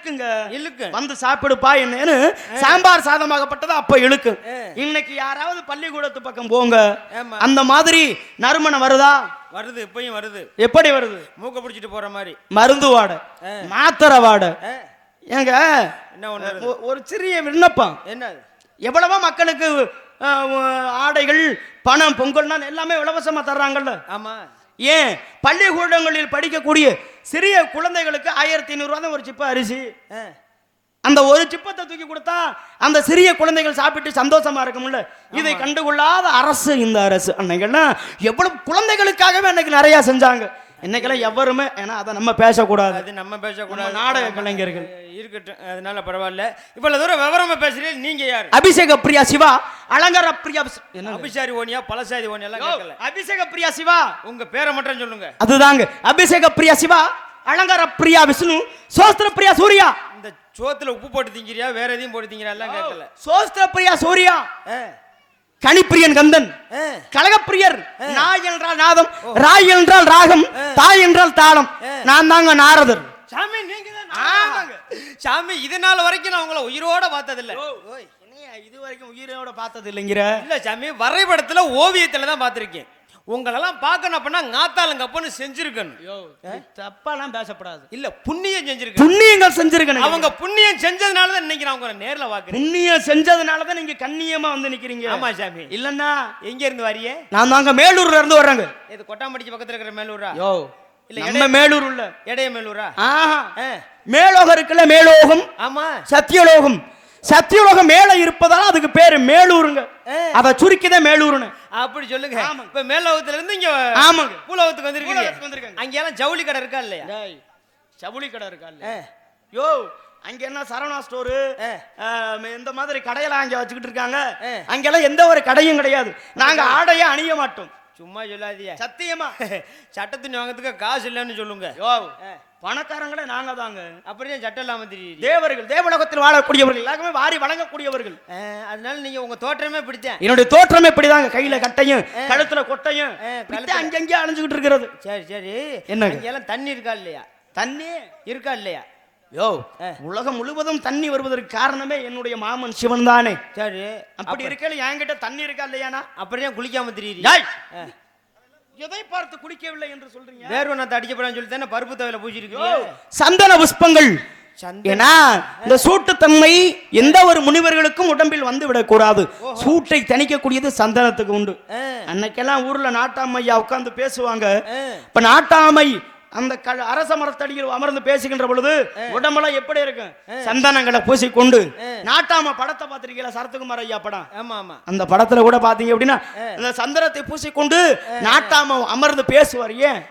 இழுக்குங்க, இழுக்கு வந்து சாப்பிடுப்பா என்னன்னு சாம்பார் சாதமாகப்பட்டது அப்ப இழுக்கு. இன்னைக்கு யாராவது பள்ளிக்கூடத்து பக்கம் போங்க, அந்த மாதிரி நறுமணம் வருதா? வருது, இப்பயும் வருது. எப்படி வருது? மூக்க பிடிச்சிட்டு போற மாதிரி மருந்து வாடை, மாத்திரை வாடை. ஏங்க என்ன ஒண்ணு, ஒரு சிறிய விண்ணப்பம். என்ன, எவ்வளவோ மக்களுக்கு ஆடைகள், பணம், பொங்கல்னா எல்லாமே இலவசமா தர்றாங்கல்ல. ஆமா. ஏன் பள்ளிக்கூடங்களில் படிக்கக்கூடிய சிறிய குழந்தைகளுக்கு 1500 ரூபா தான் ஒரு சிப்ப அரிசி. அந்த ஒரு சிப்பத்தை தூக்கி கொடுத்தா அந்த சிறிய குழந்தைகள் சாப்பிட்டு சந்தோஷமா இருக்கும்ல. இதை கண்டுகொள்ளாத அரசு இந்த அரசு. அன்னைக்கெல்லாம் எவ்வளவு குழந்தைகளுக்காகவே அன்னைக்கு நிறைய செஞ்சாங்க. இன்னைக்கெல்லாம் எவருமே, ஏன்னா அதை நம்ம பேசக்கூடாது, அது நம்ம பேசக்கூடாது, நாடக கலைஞர்கள் இருக்கட்டும், அதனால பரவாயில்ல. இவ்வளவு தூரம் விவரமா பேசுறீங்க. நீங்க யாரு? அபிஷேக பிரியா சிவா, அலங்கார பிரியா. அபிஷாரி ஓனியா, பலசாரி ஓனியா எல்லாம் கேட்கல. அபிஷேக பிரியா சிவா, உங்க பேரை மட்டும் சொல்லுங்க. அதுதாங்க அபிஷேக பிரியா சிவா, அலங்கார பிரியா விஷ்ணு, சோஸ்திர பிரியா சூர்யா. இந்த சோத்துல உப்பு போட்டு திங்கிறியா, வேற எதையும் போட்டு திங்கிறியா எல்லாம் கேட்கல. சோஸ்திர பிரியா சூர்யா, கணிப்பிரியன் கந்தன், கலகப்பிரியர், நாய் என்றால் நாதம், ராய் என்றால் ராகம், தாய் என்றால் தாளம். நான் தாங்க நாரதர். சாமி நீங்க தான். சாமி இதனால வரைக்கும் நான் உங்களை உயிரோட பார்த்தது இல்ல. இது வரைக்கும் உயிரோட பார்த்தது இல்லைங்கிற? இல்ல சாமி, வரைபடத்துல ஓவியத்துல தான் பார்த்திருக்கேன். உங்களெல்லாம் பார்க்கணும் அப்படின்னா நாத்தாளுங்க அப்பன்னு செஞ்சிருக்கணும். தப்பாலாம் பேசப்படாது. இல்ல, புண்ணியம் செஞ்சிருக்கணும். புண்ணியங்கள் செஞ்சிருக்கணும். அவங்க புண்ணியம் செஞ்சதுனால தான் இன்னைக்கு நான் உங்களை நேர்ல பார்க்கிறேன். புண்ணியம் செஞ்சதுனால தான் நீங்க கண்ணியமா வந்து நிக்கிறீங்க. ஆமா சாமி. இல்லன்னா எங்க இருந்து வரியே? நான் தாங்க மேலூர்ல இருந்து வர்றேங்க. இது கொட்டாம்பட்டிக்கு பக்கத்துல இருக்கிற மேலூரா? யோ இல்ல, நம்ம மேலூர் உள்ள எடைய மேலூரா? ஆஹா, மேலோகம் இருக்குல்ல, மேலோகம். ஆமா, சத்தியலோகம். சத்தியலோகம் மேல இருப்பதால அதுக்கு பேரு மேலூருங்க. அத சுருக்கிதான் மேலூர்னு அப்படி சொல்லுங்க. இப்ப மேலோகத்துல இருந்து இங்க ஆமாங்க பூலோகத்துக்கு வந்திருக்கீங்க. அங்க எல்லாம் ஜவுளி கடை இருக்கா இல்லையா? ஜவுளி கடை இருக்கா இல்ல? யோ அங்க என்ன சரவணா ஸ்டோரு இந்த மாதிரி கடையெல்லாம் அங்க வச்சுக்கிட்டு இருக்காங்க. அங்கெல்லாம் எந்த ஒரு கடையும் கிடையாது. நாங்க ஆடையே அணிய மாட்டோம். சும்மா சொல்லாதியா, சத்தியமா. சட்டத்துணி வாங்கிறதுக்கு காசு இல்லைன்னு சொல்லுங்க. யோ பணக்காரங்களே நாங்க தாங்க. அப்படியே சட்டம் இல்லாம தெரியும். தேவர்கள், தேவலோகத்தில் வாழக்கூடியவர்கள், எல்லாருமே வாரி வழங்கக்கூடியவர்கள். அதனால நீங்க உங்க தோற்றமே பிடிச்சேன். என்னுடைய தோற்றமே இப்படிதாங்க, கையில கட்டையும் கழுத்துல கொட்டையும் அங்கங்கே அணிஞ்சுக்கிட்டு இருக்கிறது. சரி சரி, என்ன எல்லாம் தண்ணி இருக்கா இல்லையா? தண்ணி இருக்கா இல்லையா? யோ உலகம் முழுவதும் தண்ணி வருவதற்கு காரணமே என்னுடைய மாமன் சிவன் தானே. சரி, அப்படி இருக்கல என்கிட்ட தண்ணி இருக்கா இல்லையானா? அப்படியே குளிக்காம தெரியுது. எதை பார்த்து குளிக்கவில்லை என்று சொல்றீங்க? வேர்வனத்தை அடிக்கப்படான்னு சொல்லி தானே பருப்பு தவையில பூசிருக்கீங்க. சந்தன புஷ்பங்கள். ஏன்னா இந்த சூட்டுத்தன்மை எந்த ஒரு முனிவர்களுக்கும் உடம்பில் வந்து விடக்கூடாது. சூட்டை தணிக்கக்கூடியது சந்தனத்துக்கு உண்டு. அன்னைக்கெல்லாம் ஊர்ல நாட்டாமையா உட்கார்ந்து பேசுவாங்க. இப்ப நாட்டாமை அந்த அரச மரத்தடியில் அமர்ந்து பேசுகின்ற பொழுது உடம்பெல்லாம் எப்படி இருக்கும்? சந்தனங்களை பூசிக்கொண்டு. நாட்டாம படத்தை பார்த்திருக்கீங்களா? சரத்குமார் ஐயா படம். ஆமா ஆமா, அந்த படத்துல கூட பாத்தீங்க அப்படின்னா அந்த சந்தனத்தை பூசிக்கொண்டு நாட்டாம அமர்ந்து பேசுவார். ஏன்?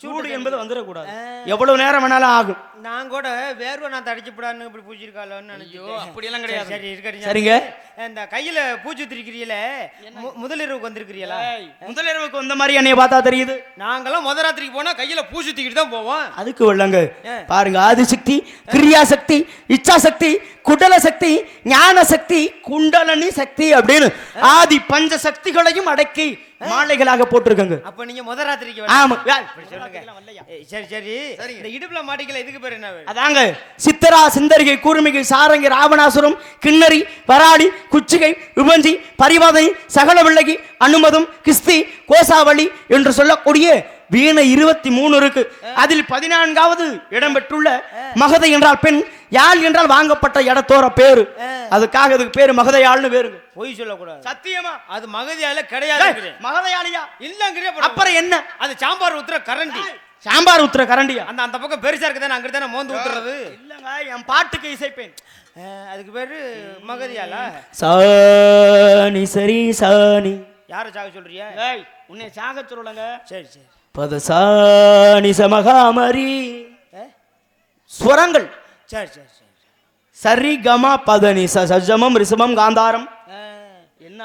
சூடு என்பது வந்துடக்கூடாது. எவ்வளவு நேரம் வேணாலும் ஆகும். நான் கூட வேர்வை நான் தடிச்சுப்படான்னு இப்படி பூச்சிருக்காளோன்னு நினைச்சோம். அப்படி எல்லாம் கிடையாது. சரி இருக்கீங்க. சரிங்க, இந்த கையில பூச்சி ஊத்திருக்கிறீல, முதலிரவுக்கு வந்திருக்கிறீங்களா? முதலிரவுக்கு வந்த மாதிரி என்னைய பார்த்தா தெரியுது. நாங்கெல்லாம் முதராத்திரிக்கு போனா கையில பூச்சி ஊத்திக்கிட்டு தான் போவோம். அதுக்கு வெள்ளங்க பாருங்க, ஆதிசக்தி, கிரியாசக்தி, இச்சாசக்தி, குடல சக்தி, ஞான சக்தி, குண்டலனி சக்தி அப்படின்னு ஆதி பஞ்ச சக்திகளையும் அடக்கி மாலைகளாக போட்டிருக்காங்க. அப்ப நீங்க முதராத்திரிக்கு ஆமா சொல்லுங்க. சரி சரி, இந்த இடுப்புல மாட்டிக்கல இதுக்கு பேர் என்ன? அதாங்க சித்தரா, சிந்தரிகை, கூர்மிகை, சாரங்கி, ராவணாசுரம், கிண்ணறி, வராடி, குச்சிகை, விபஞ்சி, பரிவாதை, சகல வில்லகி, அனுமதம், கிஸ்தி, கோசாவளி என்று சொல்லக்கூடிய வீணை 23 இருக்கு. அதில் 14வது இடம் பெற்றுள்ள மகதை என்றால் பெண், யாழ் என்றால் வாங்கப்பட்ட இடத்தோர பேரு. அதுக்காக அதுக்கு பேரு மகதையாள்னு பேருங்க. பொய் சொல்லக்கூடாது. சத்தியமா அது மகதையால கிடையாது. மகதையாலியா இல்லங்கிற அப்புறம் என்ன? அது சாம்பார் ஊத்துற கரண்டி. சாம்பார் ஊத்துற கரண்டியா? அந்த பக்கம் பெருசா இருக்குதானே, அங்க தானே மோந்து ஊத்துறது. இல்லங்க, என் பாட்டுக்கு இசைப்பேன். அதுக்கு பேரு மகதையாலா? சாணி சரி சாணி. யார சாக சொல்றியா? உன்னை சாக சொல்லலங்க. சரி சரி, பதசாணி சமகாமரி ஸ்வரங்கள். சரி சரி சரி, சரி கமா பதனி சஜமம் ரிசமம் காந்தாரம். என்ன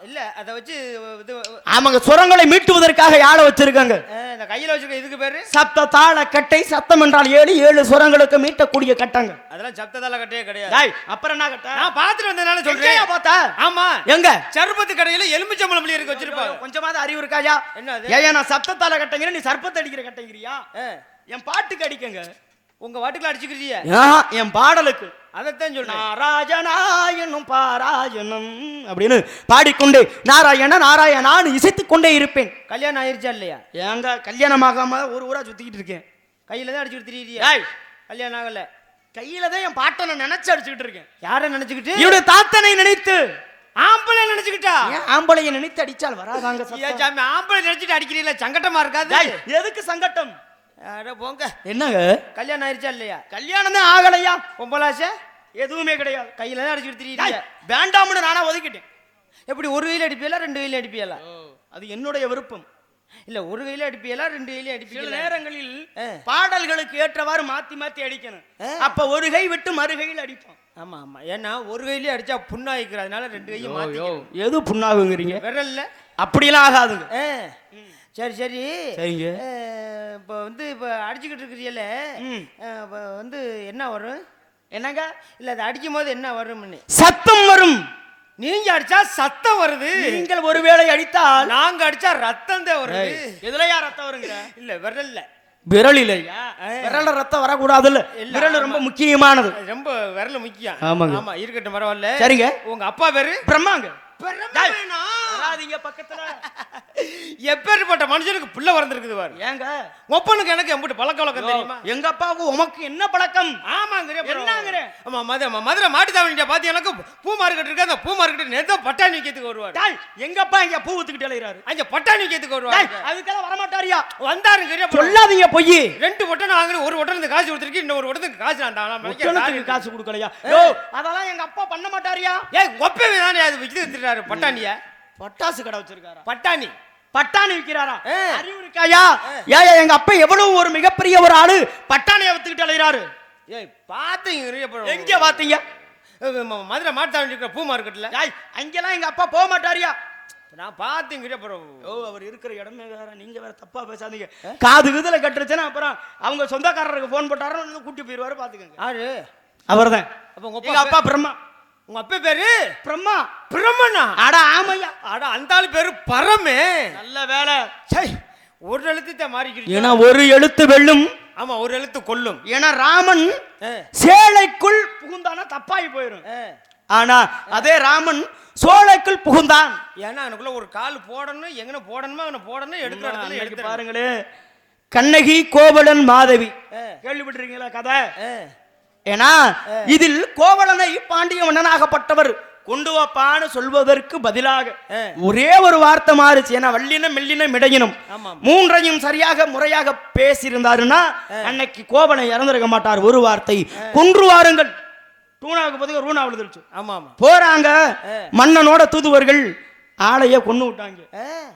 இல்ல அத வச்சு ஆமாங்க, ஸ்வரங்களை மீட்டுவதற்காக யாழ வச்சிருக்காங்க. இந்த கையில வச்சிருக்க இதுக்கு பேரு சப்த தாள கட்டை. சத்தம் என்றால் 7 ஸ்வரங்களுக்கு மீட்டக்கூடிய கட்டங்க. அதெல்லாம் சப்த தாள கட்டையே கிடையாது. அப்புறம் என்ன கட்ட? நான் பாத்துட்டு வந்தனால சொல்றேன். பார்த்தா? ஆமா, எங்க சர்பத்து கடையில எலுமிச்சம்பழம் புளி இருக்கு வச்சிருப்பாங்க. கொஞ்சமாவது அறிவு இருக்காயா? என்ன ஏன் நான் சப்த தாள கட்டைங்கற, நீ சர்பத்து அடிக்கிற கட்டைங்கறியா? என் பாட்டுக்கு அடிக்கங்க. உங்க வாட்டுக்குள்ள அடிச்சுக்கிறீங்க என் பாடலுக்கு அதைத்தான் சொல்றேன். நாராயணாயனும் பாராயணம் அப்படின்னு பாடிக்கொண்டே நாராயண நாராயணான்னு இசைத்துக் கொண்டே இருப்பேன். கல்யாணம் ஆயிருச்சா இல்லையா? ஏங்க கல்யாணமாகாம ஒரு ஊரா சுத்திக்கிட்டு இருக்கேன். கையில தான் அடிச்சுட்டு திரியிறியா? கல்யாணம் ஆகல. கையில தான் என் பாட்டனை நினைச்சு அடிச்சுக்கிட்டு இருக்கேன். யாரை நினைச்சுக்கிட்டு? என்னுடைய தாத்தனை நினைத்து. ஆம்பளை நினைச்சுக்கிட்டா? ஆம்பளைய நினைத்து அடிச்சால் வராதாங்க சாமி. ஆம்பளை நினைச்சிட்டு அடிக்கிறீங்களா? சங்கட்டமா இருக்காது? எதுக்கு சங்கட்டம்? போங்க. என்னங்க கல்யாணம் ஆயிருச்சா இல்லையா? கல்யாணம் தான் ஆகலையா? பொம்பளாசை எதுவுமே கிடையாது. கையில தான் அடிச்சுட்டு திரியிறியா? வேண்டாம்னு நானா ஒதுக்கிட்டேன். எப்படி ஒரு கையில அடிப்பியலா 2 கையில அடிப்பியலா? அது என்னுடைய விருப்பம். இல்ல ஒரு கையில அடிப்பியலா 2 கையில அடிப்பியலா? சில நேரங்களில் பாடல்களுக்கு ஏற்றவாறு மாத்தி மாத்தி அடிக்கணும். அப்ப ஒரு கை விட்டு மறு கையில் அடிப்போம். ஆமா ஆமா. ஏன்னா ஒரு கையிலே அடிச்சா புண்ணாயிக்குது. அதனால 2 கையும் மாத்தி. எது புண்ணாகுங்கிறீங்க? விரல்ல அப்படிலாம் ஆகாதுங்க. சரி சரி சரிங்க. இப்போ இப்போ அடிச்சுக்கிட்டு இருக்கிறீல, இப்போ என்ன வரும்? என்னங்க? இல்ல அது அடிக்கும் போது என்ன வரும்னு? சத்தம் வரும். நீங்க அடிச்சா சத்தம் வருது. நீங்கள் ஒருவேளை அடித்தால் நாங்க அடிச்சா ரத்தம் தான் வருது. எதுலயா ரத்தம் வருங்க? இல்ல விரல்ல. விரல் இல்லையா? விரல்ல ரத்தம் வரக்கூடாது. இல்ல விரல் ரொம்ப முக்கியமானது. ரொம்ப விரல் முக்கியம். ஆமாங்க. ஆமா இருக்கட்டும் பரவாயில்ல. சரிங்க. உங்க அப்பா பேரு? பிரம்மாங்க. வராதீங்க பக்கத்துல. எப்பேற்பட்ட மனுஷனுக்கு புள்ள வந்திருக்குது பாரு. ஏங்க ஒப்பனுக்கு எனக்கு எம்பிட்டு பழக்க வழக்கம் தெரியுமா? எங்க அப்பாவுக்கு உமக்கு என்ன பழக்கம்? ஆமாங்கிற என்னங்கிற? ஆமா மதுரை மாட்டுத்தாவணிட்ட பாத்தி எனக்கு பூ மார்க்கெட் இருக்கு. அந்த பூ மார்க்கெட் நேத்தா பட்டாணி விக்கிறதுக்கு வருவாரு. எங்க அப்பா இங்க பூ வித்துக்கிட்டு அலையறாரு. அங்க பட்டாணி விக்கிறதுக்கு வருவாரு. அதுக்கெல்லாம் வர மாட்டாரியா? வந்தாருங்க. சொல்லாதீங்க பொய். 2 பொட்டனை வாங்குறேன். ஒரு பொட்டனுக்கு காசு கொடுத்துருக்கு. இன்னொரு பொட்டனுக்கு காசு நான் காசு கொடுக்கலையா? யோ அதெல்லாம் எங்க அப்பா பண்ண மாட்டாரியா? ஏய் ஒப்பவே தானே அது வித்துறாரு பட்டாணிய. பட்டாசு கடை வச்சிருக்காரா? பட்டாணி விக்கிறாரா? அறிவு இருக்காயா? ஏய் எங்க அப்பா எவ்வளவு ஒரு மிகப்பெரிய ஒரு ஆளு பட்டாணியை வித்துக்கிட்டு அலையறாரு. ஏய் பாத்தீங்க? எங்க பாத்தீங்க? மதுரை மாட்டுத்தாவணி இருக்கிற பூ மார்க்கெட்ல. ஏய் அங்கெல்லாம் எங்க அப்பா போக மாட்டாரியா? நான் பாத்தீங்க. அவர் இருக்கிற இடமே வேற. நீங்க வேற தப்பா பேசாதீங்க. காது விதுல கட்டுருச்சுன்னா அப்புறம் அவங்க சொந்தக்காரருக்கு போன் போட்டாருன்னு கூட்டி போயிருவாரு. பாத்துக்கங்க. யாரு? அவர்தான். அப்ப உங்க அப்பா பிரம்மா. உங்க அப்பா பேரு பிரம்மா. பிரம்மனா? அட ஆமையா. அட அந்த ஆளு பேரு பரமே. நல்ல வேலை. ஒரு எழுத்து மாறிக்கிட்டு. ஏன்னா ஒரு எழுத்து வெல்லும். ஆமா ஒரு எழுத்து கொல்லும். ஏன்னா ராமன் சேலைக்குள் புகுந்தானா தப்பாகி போயிடும். ஆனா அதே ராமன் சோலைக்குள் புகுந்தான். ஏன்னா அவனுக்குள்ள ஒரு கால் போடணும். எங்கன போடணுமோ அவனை போடணும். எடுக்கிற இடத்துல எடுத்து பாருங்களே. கண்ணகி கோவலன் மாதவி கேள்விப்பட்டிருக்கீங்களா கதை? ஏன்னா இதில் கோவலனை பாண்டிய மன்னனாகப்பட்டவர் கொண்டு வாப்பான்னு சொல்வதற்கு பதிலாக ஒரே ஒரு வார்த்தை மாறுச்சு. ஏன்னா வல்லினம் மெல்லினம் இடையினம் 3ஐயும் சரியாக முறையாக பேசியிருந்தாருன்னா அன்னைக்கு கோவலன் இறந்திருக்க மாட்டார். ஒரு வார்த்தை கொன்று வாருங்கள். டூனாவுக்கு பதில் ரூனா விழுந்துருச்சு. ஆமா போறாங்க. மன்னனோட தூதுவர்கள் ஆளைய கொண்டு விட்டாங்க.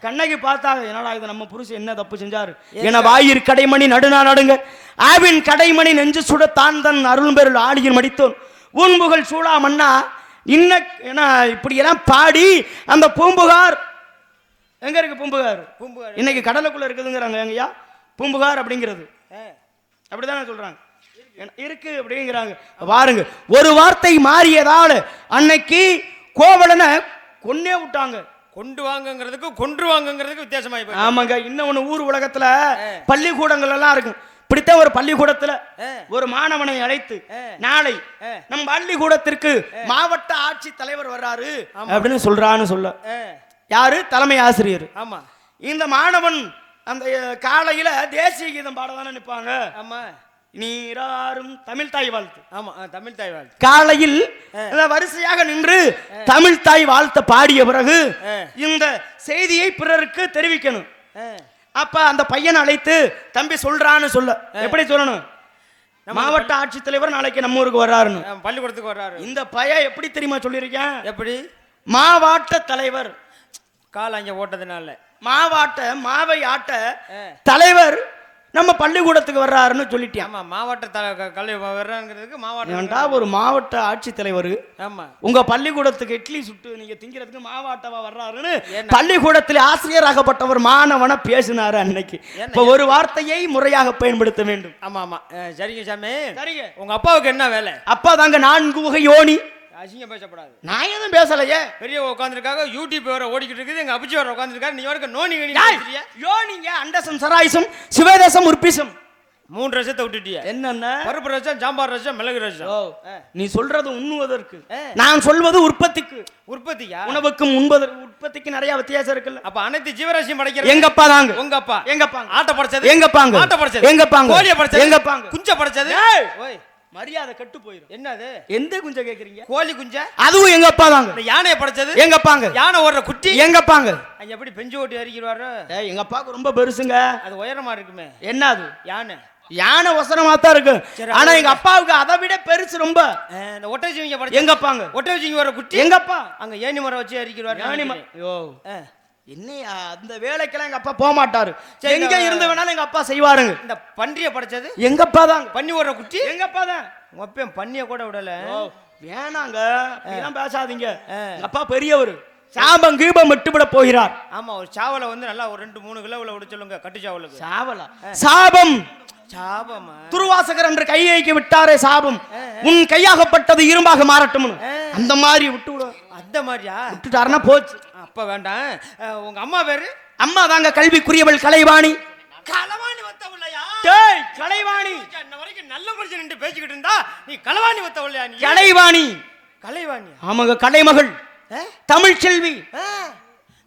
கண்ணகி பார்த்தாங்க. என்னடா இது நம்ம புருஷன் என்ன தப்பு செஞ்சாரு? என வாயிற் கடைமணி நடுநா நடுங்க ஆவின் கடைமணி நெஞ்சு சுட தான் தன் அருள் பெருள் ஆடியில் மடித்தோன் ஊன்புகள் சூழா மன்னா இப்படி எல்லாம் பாடி அந்த பூம்புகார் எங்க இருக்கு? பூம்புகார் இன்னைக்கு கடலுக்குள்ள இருக்குதுங்கிறாங்க. எங்கயா பூம்புகார் அப்படிங்கிறது அப்படிதானே சொல்றாங்க. இருக்கு அப்படிங்கிறாங்க. பாருங்க ஒரு வார்த்தை மாறியதால அன்னைக்கு கோவலனை கொன்னே விட்டாங்க. கொண்டு வாங்கங்கிறதுக்கு கொன்றுவாங்கங்கிறதுக்கு வித்தியாசமாயி போய். ஆமாங்க. இன்னொன்னு ஊர் உலகத்துல பள்ளிக்கூடங்கள் எல்லாம் இருக்கும். இப்படித்தான் ஒரு பள்ளிக்கூடத்துல ஒரு மாணவனை அழைத்து நாளை நம் பள்ளிக்கூடத்திற்கு மாவட்ட ஆட்சி தலைவர் வர்றாரு அப்படின்னு சொல்றான்னு சொல்ல யாரு? தலைமை ஆசிரியர். ஆமா. இந்த மாணவன் அந்த காலையில தேசிய கீதம் பாடதானே நிற்பாங்க. ஆமா. நீராறும் தமிழ் தாய் வாழ்த்து. ஆமா தமிழ் தாய் வாழ்த்து. காலையில் வரிசையாக நின்று தமிழ் தாய் வாழ்த்த பாடிய பிறகு இந்த செய்தியை பிறருக்கு தெரிவிக்கணும். அப்ப அந்த பையன் அழைத்து தம்பி சொல்றான்னு சொல்ல எப்படி சொல்லணும்? மாவட்ட ஆட்சித்தலைவர் நாளைக்கு நம்ம ஊருக்கு வர்றாருன்னு, பள்ளிக்கூடத்துக்கு வர்றாரு. இந்த பையன் எப்படி தெரியுமா சொல்லியிருக்கேன்? எப்படி? மாவட்ட தலைவர். கால் அங்க ஓட்டதுனால மாவை ஆட்ட தலைவர் நம்ம பள்ளிக்கூடத்துக்கு வர்றாருன்னு சொல்லிட்டேன். ஆமா மாவட்ட வர்றாங்கிறதுக்கு மாவட்ட ஒரு மாவட்ட ஆட்சித்தலைவர். ஆமா உங்க பள்ளிக்கூடத்துக்கு இட்லி சுட்டு நீங்க திங்கிறதுக்கு மாவட்டவா வர்றாருன்னு பள்ளிக்கூடத்தில் ஆசிரியராகப்பட்டவர் மாணவனை பேசினாரு அன்னைக்கு. இப்ப ஒரு வார்த்தையை முறையாக பயன்படுத்த வேண்டும். ஆமா ஆமா சரிங்க சாமி. சரிங்க. உங்க அப்பாவுக்கு என்ன வேலை? அப்பா தாங்க 4 வகை யோனி. அசிங்கம் பேசப்படாது. நான் எதுவும் பேசலையே. பெரிய உட்காந்துருக்காங்க. யூடியூப் வேற ஓடிக்கிட்டு இருக்குது. எங்க அபிச்சி வேற உட்காந்துருக்காரு. நீ வரைக்கும் நோனி யோனிங்க அண்டசம் சராயிசம் சிவதேசம் உற்பிசம் 3 ரசத்தை விட்டுட்டியா? என்னன்னா பருப்பு ரசம், சாம்பார் ரசம், மிளகு ரசம். நீ சொல்றது உண்ணுவதற்கு, நான் சொல்வது உற்பத்திக்கு. உற்பத்தியா? உணவுக்கும் உற்பத்திக்கு நிறைய வித்தியாசம் இருக்குல்ல. அப்ப அனைத்து ஜீவராசியும் படைக்கிறது எங்க அப்பா தாங்க. உங்க அப்பா. எங்க அப்பா. ஆட்ட படைச்சது எங்க அப்பாங்க. ஆட்ட படைச்சது எங்க அப்பாங்க. கோழிய படைச்சது எங்க அப்பாங்க. குஞ்ச படைச்சது. ஓய் மரியாதை கெட்டு போயிடும். என்னது? எந்த குஞ்ச கேக்குறீங்க? கோழி குஞ்ச. அதுவும் எங்க அப்பா தாங்க. இந்த யானைய படைச்சது எங்க அப்பாங்க. யானை ஓடுற குட்டி எங்க அப்பாங்க. அங்க எப்படி பெஞ்சு ஓட்டி அரிக்கிறாரு? எங்க அப்பாக்கு ரொம்ப பெருசுங்க. அது உயரமா இருக்குமே. என்ன அது? யானை. யானை வசனமா தான் இருக்கு. ஆனா எங்க அப்பாவுக்கு அதை விட பெருசு ரொம்ப. இந்த ஒட்டச்சிவிங்க படைச்சது எங்க அப்பாங்க. ஒட்டச்சிவிங்க வர குட்டி எங்க அப்பா. அங்க ஏணி மரம் வச்சு அரிக்கிறாரு. ஏணி மரம். யோ என்னையா அந்த வேலைக்கெல்லாம் எங்க அப்பா போக மாட்டாரு. எங்க இருந்து வேணாலும் எங்க அப்பா செய்வாருங்க. இந்த பன்றிய படைச்சது எங்க அப்பா தாங்க. பன்னி ஓடுற குட்டி எங்க அப்பா தான். மொப்பம் பன்னிய கூட விடல. வேணாங்க அப்படிலாம் பேசாதீங்க. எங்க அப்பா பெரியவர். சாபம் கீபம் விட்டுவிட போகிறார். ஆமா, ஒரு சாவலை வந்து நல்லா ஒரு 2-3 கிலோவில் விட சொல்லுங்க. கட்டு சாவலுக்கு சாவலா? சாபம். சாபமா? துருவாசகர் என்று கையை விட்டாரே சாபம். உன் கையாகப்பட்டது இரும்பாக மாறட்டும். அந்த மாதிரி விட்டு விட. அந்த மாதிரியா? விட்டுட்டாருன்னா போச்சு. அப்ப வேண்டாம். உங்க அம்மா பேரு? அம்மா தாங்க கல்விக்குரியவள் கலைவாணி. களவாணி வத்தவளையா? டேய் கலைவாணி. இன்ன வரைக்கும் நல்ல மனுஷன் நின்று பேசிக்கிட்டு இருந்தா நீ களவாணி வத்தவளையா? நீ கலைவாணி. கலைவாணி? ஆமாங்க, கலைமகள், தமிழ் செல்வி.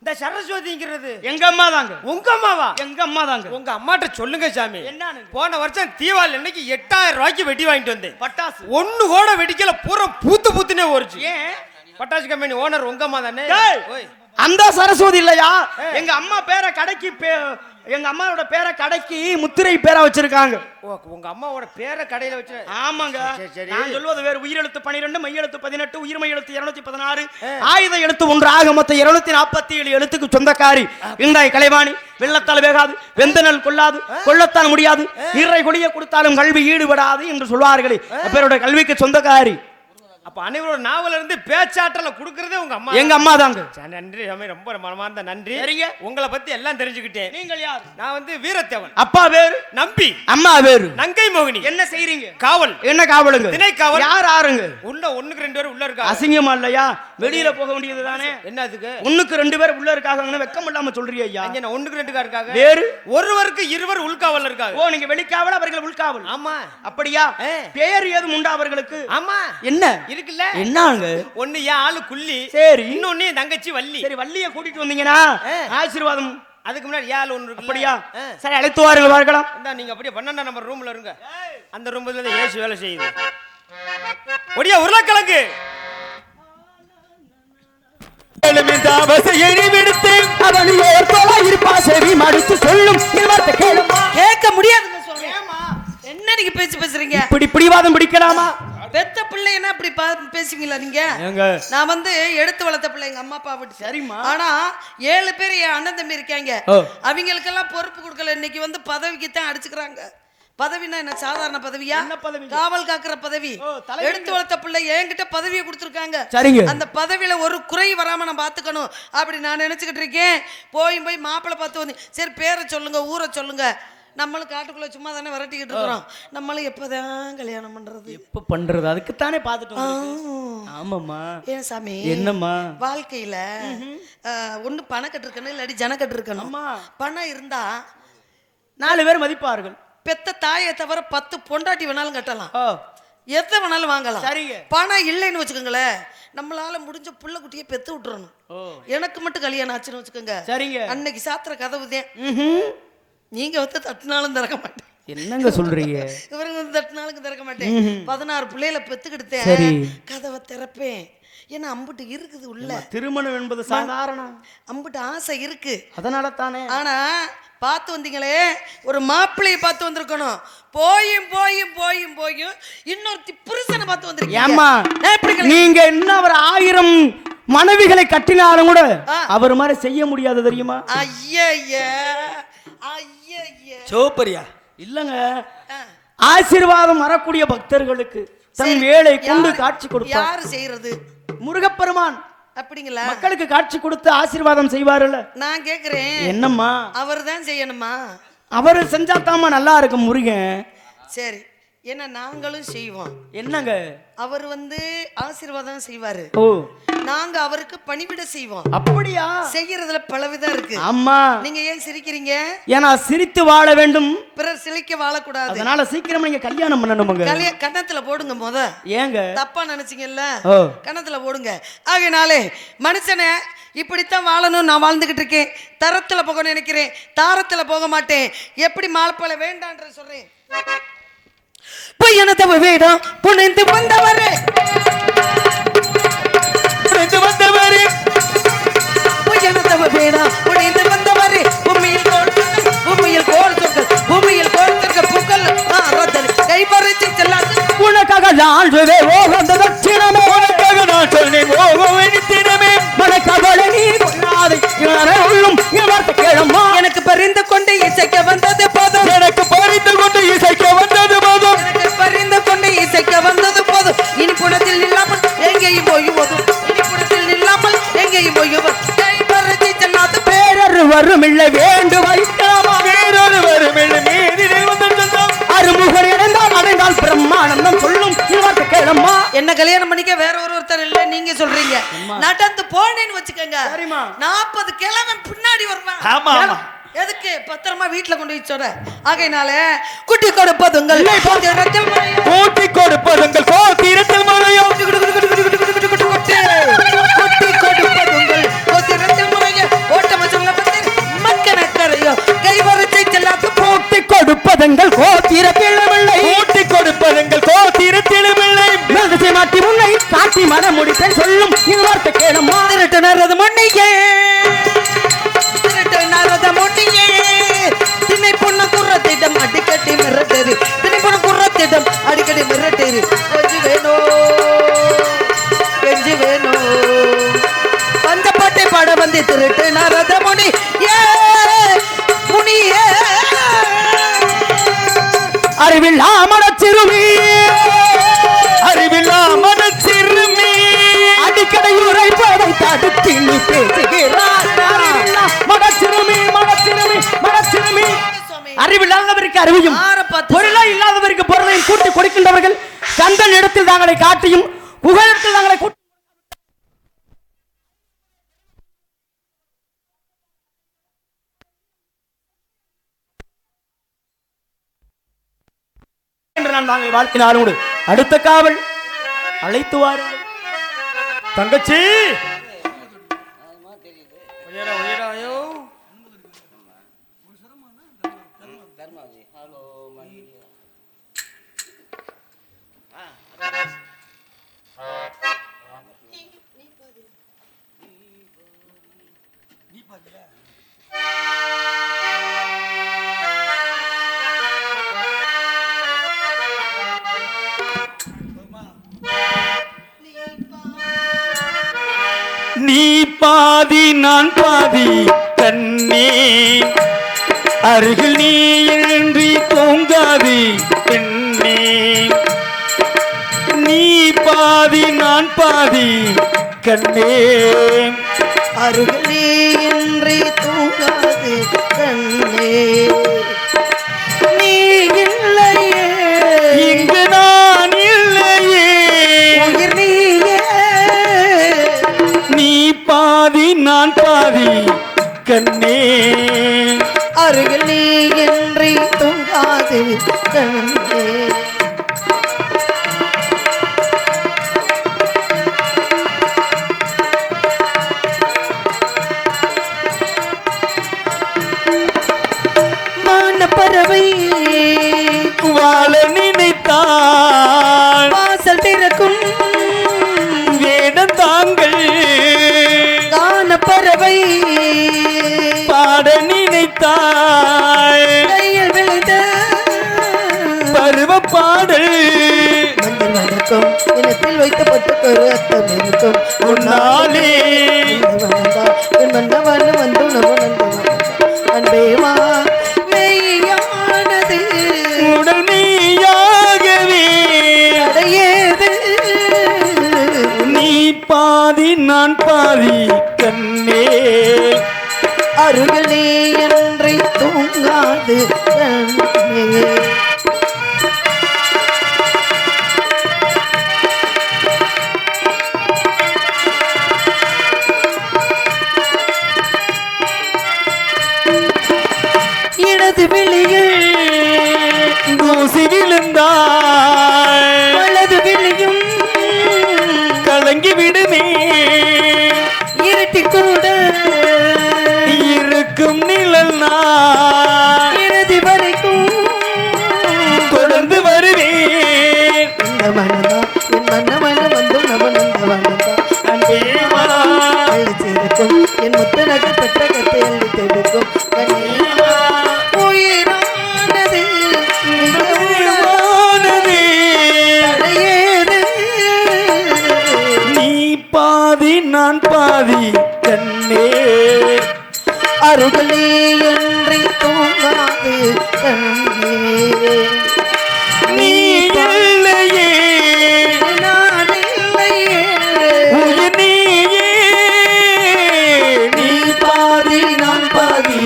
இந்த சரஸ்வதிங்கிறது எங்க அம்மா தாங்க. உங்க அம்மாவா? எங்க அம்மா தாங்க. உங்க அம்மாட்ட சொல்லுங்க சாமி. என்னன்னு? போன வருஷம் தீபாவளி அன்னைக்கு 8000 ரூபாய்க்கு வெடி வாங்கிட்டு வந்தேன். பட்டாசு ஒண்ணு கூட வெடிக்கல, பூரா பூத்துனே ஓடுச்சு. ஏன்? பட்டாசு கம்பெனி ஓனர் உங்க அம்மா தானே? அந்த சரஸ்வதி இல்லையா? எங்க அம்மா பேரை கடைக்கு, எங்க அம்மாவோட பேரை கடைக்கு முத்திரை பேரா வச்சிருக்காங்க. உங்க அம்மாவோட பேரை கடையில வச்சு? ஆமாங்க. நான் சொல்வது வேறு. உயிரெழுத்து 12, மெய்யெழுத்து 18, உயிர்மை எழுத்து 216, ஆயுத எழுத்து 1 ஆக மொத்தம் 247 எழுத்துக்கு சொந்தக்காரி இந்தாய் கலைவாணி. வெள்ளத்தால் வேகாது, வெந்தனல் கொள்ளாது, கொள்ளத்தான் முடியாது, இறை கொடிய கொடுத்தாலும் கல்வி ஈடுபடாது என்று சொல்வார்களே, பேரோட கல்விக்கு சொந்தக்காரி. அப்ப அனைவரோட நாவல இருந்து பேச்சாற்றல குடுக்கறதே உங்க அம்மா. எங்க அம்மா தாங்க. நன்றி சாமி, ரொம்ப மனமார்ந்த நன்றி. சரிங்க. உங்களை பத்தி எல்லாம் தெரிஞ்சுக்கிட்டேன். நீங்கள் யார்? நான் வந்து வீரத்தேவன். அப்பா பேரு நம்பி, அம்மா பேரு நங்கை மோகினி. என்ன செய்றீங்க? காவல். என்ன காவலுங்க? திணை காவல். யார் ஆறுங்க? உள்ள 1க்கு 2 பேர் உள்ள இருக்காங்க. அசிங்கமா இல்லையா? வெளியில போக வேண்டியது தானே. என்ன அதுக்கு 1க்கு 2 பேர் உள்ள இருக்காங்கன்னு வெக்கம் இல்லாம சொல்றீங்க ஐயா? அங்க 1க்கு 2 இருக்காங்க. வேறு ஒருவருக்கு 2 உள்காவல் இருக்காங்க. ஓ, நீங்க வெளிக்காவல், அவர்கள் உள்காவல். ஆமா. அப்படியா? பேர் ஏதும் உண்டா அவர்களுக்கு? ஆமா. என்ன இருக்குல்ல? என்னங்க? ஒன்னு என் ஆளு குள்ளி. சரி. இன்னொன்னு என் தங்கச்சி வள்ளி. சரி, வள்ளிய கூட்டிட்டு வந்தீங்கன்னா ஆசீர்வாதம். அதுக்கு முன்னாடி ஏன் ஆளு ஒன்னு இருக்கு. அப்படியா? சரி, அழைத்து வாருங்கள் பார்க்கலாம். இந்த நீங்க அப்படியே 12ஆம் நம்பர் ரூம்ல இருங்க. அந்த ரூம்ல இருந்து ஏசி வேலை செய்யுது. ஒடியா உருளைக்கிழங்கு கேட்க முடியாதுங்க. என்ன நீங்க பேசுறீங்க? இப்படி பிடிவாதம் பிடிக்கலாமா? பெத்த பிள்ளைன்னா இப்படி பேசுவீங்களா நீங்க? நான் வந்து எடுத்து வளர்த்த பிள்ளை எங்க அம்மா அப்பா விட்டு. சரிம்மா. ஆனா 7 பேர் என் அண்ணன் தம்பி இருக்காங்க. அவங்களுக்கெல்லாம் பொறுப்பு கொடுக்கல. இன்னைக்கு வந்து பதவிக்கு தான் அடிச்சுக்கிறாங்க. பதவினா என்ன சாதாரண பதவியா? காவல் காக்குற பதவி. எடுத்து வளர்த்த பிள்ளை என்கிட்ட பதவியை கொடுத்துருக்காங்க. சரிங்க. அந்த பதவியில ஒரு குறை வராம நான் பாத்துக்கணும் அப்படி நான் நினைச்சுக்கிட்டு இருக்கேன். போய் மாப்பிள்ளை பார்த்து வந்து சரி பேரை சொல்லுங்க, ஊரை சொல்லுங்க. நம்மளும் காட்டுக்குள்ள சும்மா தானே விரட்டிக்கிட்டு இருக்கிறோம். நம்மளும் எப்பதான் கல்யாணம் பண்றது? எப்ப பண்றது? அதுக்கு தானே பாத்துட்டு. ஆமாம்மா. ஏன் சாமி? என்னம்மா? வாழ்க்கையில ஒண்ணு பணம் கட்டிருக்கணும், இல்லாட்டி ஜன கட்டிருக்கணும். பணம் இருந்தா 4 பேர் மதிப்பார்கள். பெத்த தாயை தவிர 10 பொண்டாட்டி வேணாலும் கட்டலாம், எத்த வேணாலும் வாங்கலாம். சரிங்க. பணம் இல்லைன்னு வச்சுக்கோங்களேன், நம்மளால முடிஞ்ச புள்ள குட்டியை பெத்து விட்டுறணும். எனக்கு மட்டும் கல்யாணம் ஆச்சுன்னு வச்சுக்கோங்க. சரிங்க. அன்னைக்கு சாத்திர கதவுதேன். நீங்க வந்து தட்டினாலும் திறக்க மாட்டேன். என்னங்க சொல்றீங்க? இவருங்க வந்து தட்டினாலும் திறக்க மாட்டேன். 16 பிள்ளைகளை பெத்துக்கிட்டேன். கதவை திறப்பேன். ஏன்னா அம்புட்டு இருக்குது உள்ள. திருமணம் என்பது சாதாரண. அம்புட்டு ஆசை இருக்கு, அதனால தானே. ஆனா பார்த்து வந்தீங்களே, ஒரு மாப்பிள்ளையை பார்த்து வந்திருக்கணும். போயும் போயும் போயும் போயும் இன்னொரு புருஷனை பார்த்து வந்திருக்கீங்க. நீங்க என்ன ஒரு 1000 மனைவிகளை கட்டினாலும் கூட அவர் மாதிரி செய்ய முடியாது தெரியுமா? ஐயா சோப்பரியா இல்லங்க. ஆசீர்வாதம் வரக்கூடிய பக்தர்களுக்கு தன் வேலை கொண்டு காட்சி கொடுப்பார். யாரு செய்யறது? முருகப்பெருமான். அப்படிங்களா? மக்களுக்கு காட்சி கொடுத்து ஆசீர்வாதம் செய்வாருல்ல. நான் கேக்குறேன், என்னம்மா அவர் தான் செய்யணுமா? அவர் செஞ்சா தாமா நல்லா இருக்கும் முருகன். சரி, ஏன்னா நாங்களும் செய்வோம். என்னங்க அவர் ஆசீர்வாதம் செய்வாரு. ஓ, நாங்க அவருக்கு பணிவிட செய்வோம். அப்படியா? செய்யறதுல பலவிதம் இருக்கு. ஆமா. நீங்க ஏன் சிரிக்கிறீங்க? ஏன்னா சிரித்து வாழ வேண்டும், பிறர் சிரிக்க வாழக்கூடாது. அதனால சீக்கிரமா நீங்க கல்யாணம் பண்ணணுமுங்க. கன்னத்துல போடுங்க முத. ஏங்க தப்பா நினைச்சீங்கல்ல, ஓ, கன்னத்துல போடுங்க. ஆகையினாலே மனுஷனை இப்படித்தான் வாழணும். நான் வாழ்ந்துகிட்டு இருக்கேன். தரத்துல போகணும்னு நினைக்கிறேன், தாரத்துல போக மாட்டேன். எப்படி மால்பல வேண்டான்ற சொல்றேன். பொய்யனத்தவ வேடம் புனைந்து வந்தவரே, பொய்யனத்தவ வேடம் புனைந்து வந்தவரே, பூமியில் கோல் சொற்கள், பூமியில் கோல் சொற்கள் புகழ் கைப்பறித்து செல்லாது. உனக்காக நான் ஓகந்த தட்சிணமே, உனக்காக நான் சொன்னேன் ஓகோவினித்தினமே, மனக்கவலை நீ கொள்ளாதை உள்ளும் வார்த்தை கேளம்மா. எனக்கு பறிந்து கொண்டு இசைக்க வந்தது போதும், எனக்கு பறிந்து கொண்டு இசைக்க வந்தது போதும், எனக்கு பறிந்து கொண்டு இசைக்க வந்தது போதும். இனி புறத்தில் இல்லாமல் எங்கேயும் போயுவதும், இனி புறத்தில் இல்லாமல் எங்கேயும் போயுவது. கைப்பறித்து செல்லாது பேரொரு வரும் இல்லை வேண்டு வைக்கலாமா, வேறொரு வரும் இல்லை மீதில் வந்து சொந்தம் அருமுகர் இணைந்தால் அடைந்தால் பிரம்மானந்தம் சொல்லும் வார்த்தை கேளம்மா. என்ன கல்யாணம் பண்ணிக்க வேற ஒருத்தர் இல்ல நீங்க சொல்றீங்க. நடந்து போனேன்னு வச்சுக்கோங்க, 40 கிழமை பின்னாடி வருவான். ஆமா ஆமா. எதுக்கு? பத்திரமா வீட்டுல கொண்டு போய் சொல்ற. ஆகையினால குட்டி கொடுப்பதுங்கள் கூட்டி கொடுப்பதுங்கள் கோத்திரத்தில் முறையோ, குட்டி கொடுப்பதுங்கள் கோத்திரத்தில் முறையோ, ஓட்டம சொல்ல மக்கனக்கரையோ கைவரிசை செல்லாத கூட்டி கொடுப்பதுங்கள் கோத்திரத்திலுமில்லை, கூட்டி கொடுப்பதுங்கள் கோத்திரத்திலுமில்லை, மெல்திசை மாட்டி முன்னை காட்டி மன முடிப்பேன் சொல்லும் வார்த்தை கேளம்மா. திருட்டு நரது மண்ணியே, திருட்டு நரத மண்ணியே, திணை பொண்ணு குறத்திடம் அடிக்கடி மிரட்டேரி, திணை பொண்ணு குறத்திடம் அடிக்கடி மிரட்டேரி. கொஞ்சி வேணோ கெஞ்சி வேணோ பஞ்சப்பாட்டை பாட வந்து திருட்டு நரத முனி ஏ முனியே, அறிவில்லா மனச்சிறுமி, அறிவில்லா மனச்சிறுமி, அடிக்கடை உரைப்பதை தடுத்து நீ பேசுகிறார். மனச்சிறுமி மனச்சிறுமி மனச்சிறுமி, அறிவில்லாதவருக்கு அறிவையும் பொருளை இல்லாதவருக்கு பொருளையும் கூட்டி கொடுக்கின்றவர்கள் கந்தன் இடத்தில் தாங்களை காட்டியும் புகழிடத்தில் தாங்களை கூட்டி நாங்கள் வாழ்த்தினாலும் அடுத்த காவல் அழைத்து வாருங்கள். தங்கச்சி நீ பாதி நான் பாதி கண்ணே, அருகில் நீ இன்றி தூங்காது பெண்ணே. நீ பாதி நான் பாதி கண்ணே, அருகில் நீ இன்றி தூங்காது கண்ணே. நீ இல்லையே இங்கு நான் இல்லையே, உயிர் நீயே. நீ பாதி நான் பாதி கண்ணே, அருகில் நீ இன்றி தூங்காது கண்ணே. பறவை வாழ நினைத்தாள் வாசல் திறக்கும் வேடம் தாங்கள், காண பறவை பாட நினைத்தாள் கையில் விழுந்த பருவ பாடல். மஞ்சள் வணக்கம் இனத்தில் வைக்கப்பட்ட ஒரு அர்த்தம் இருக்கும். உன்னாலே மன்னவன் வந்து அன்பேவா மெய்யானது உடல் மெய்யாகவே அடையேது. நீ பாதி நான் பாதி கண்ணே, அருகில் நீ இன்றி தூங்காது கண்ணே. மனதா என் மன்னவன வந்து நவனந்த வனதா அன்பேவா அள்ளி சேர்க்கும் என் முத்தனக பெற்ற கத்தை அள்ளி தேடுக்கும் கண்ணேவா உயிரானது இந்த உயிரானது தடையேது நீ பாதி நான் பாதி கண்ணே அருகிலே என்றே தூங்காது கண்ணே நீ இல்லையே நான் இல்லையே உயிர் நீயே நீ பாதி நான் பாதி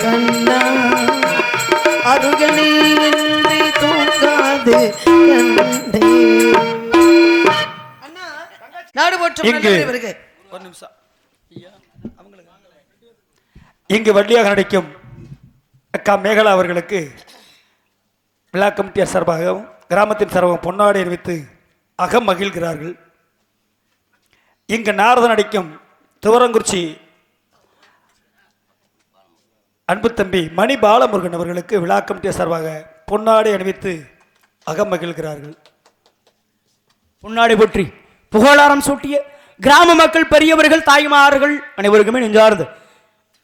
கண்ணா அருகிலே என்றே தூங்காது கண்ணே அண்ணா நாடு போற்றும் இங்கு வருக ஒரு நிமிஷம் இங்கு வள்ளியாக நடிக்கும் அக்கா மேகலா அவர்களுக்கு விழா கமிட்டியார் சார்பாகவும் கிராமத்தின் சார்பாகவும் பொன்னாடை அறிவித்து அகம் மகிழ்கிறார்கள். இங்கு நாரதன் நடிக்கும் துவரங்குறிச்சி அன்பு தம்பி மணி பாலமுருகன் அவர்களுக்கு விழா கமிட்டியார் சார்பாக பொன்னாடை அணிவித்து அகம் மகிழ்கிறார்கள். பொன்னாடை போற்றி புகழாரம் சூட்டிய கிராம மக்கள், பெரியவர்கள், தாய்மார்கள் அனைவருக்குமே நெஞ்சார்ந்து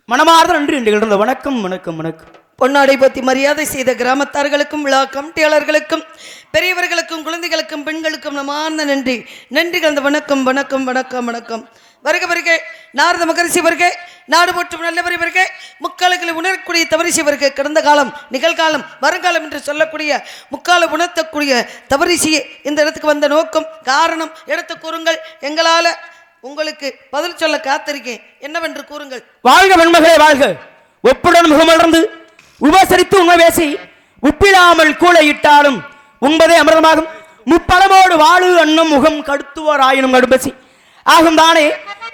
மனமார்ந்த நன்றி நிகழ்ந்த வணக்கம் வணக்கம் வணக்கம். பொன்னாடை பற்றி மரியாதை செய்த கிராமத்தார்களுக்கும் விழா கமிட்டியாளர்களுக்கும் பெரியவர்களுக்கும் குழந்தைகளுக்கும் பெண்களுக்கும் நமார்ந்த நன்றி நன்றி கலந்த வணக்கம் வணக்கம் வணக்கம் வணக்கம். வருக வருக நாரத மகரிஷி வருக, நாடு போற்றும் நல்லவரை வருக, முக்காலங்களை உணரக்கூடிய தவரிசி வருக. கடந்த காலம், நிகழ்காலம், வருங்காலம் என்று சொல்லக்கூடிய முக்கால உணர்த்தக்கூடிய தவரிசியை இந்த இடத்துக்கு வந்த நோக்கம் காரணம் எடுத்து கூறுங்கள். எங்களால் உங்களுக்கு பதில் சொல்ல காத்திருக்கேன், என்னவென்று கூறுங்கள். வாழ்க வெண்மகளே வாழ்க. ஒப்புடன் முகமலர்ந்து உபசரித்து உண்மை பேசி உப்பிடாமல் கூளையிட்டாலும் உண்பதே அமிர்தமாகும். முப்பழமோடு வாழு அன்னம் முகம் கடுத்துவார் ஆயினும் கடுபசி ஆகும் தானே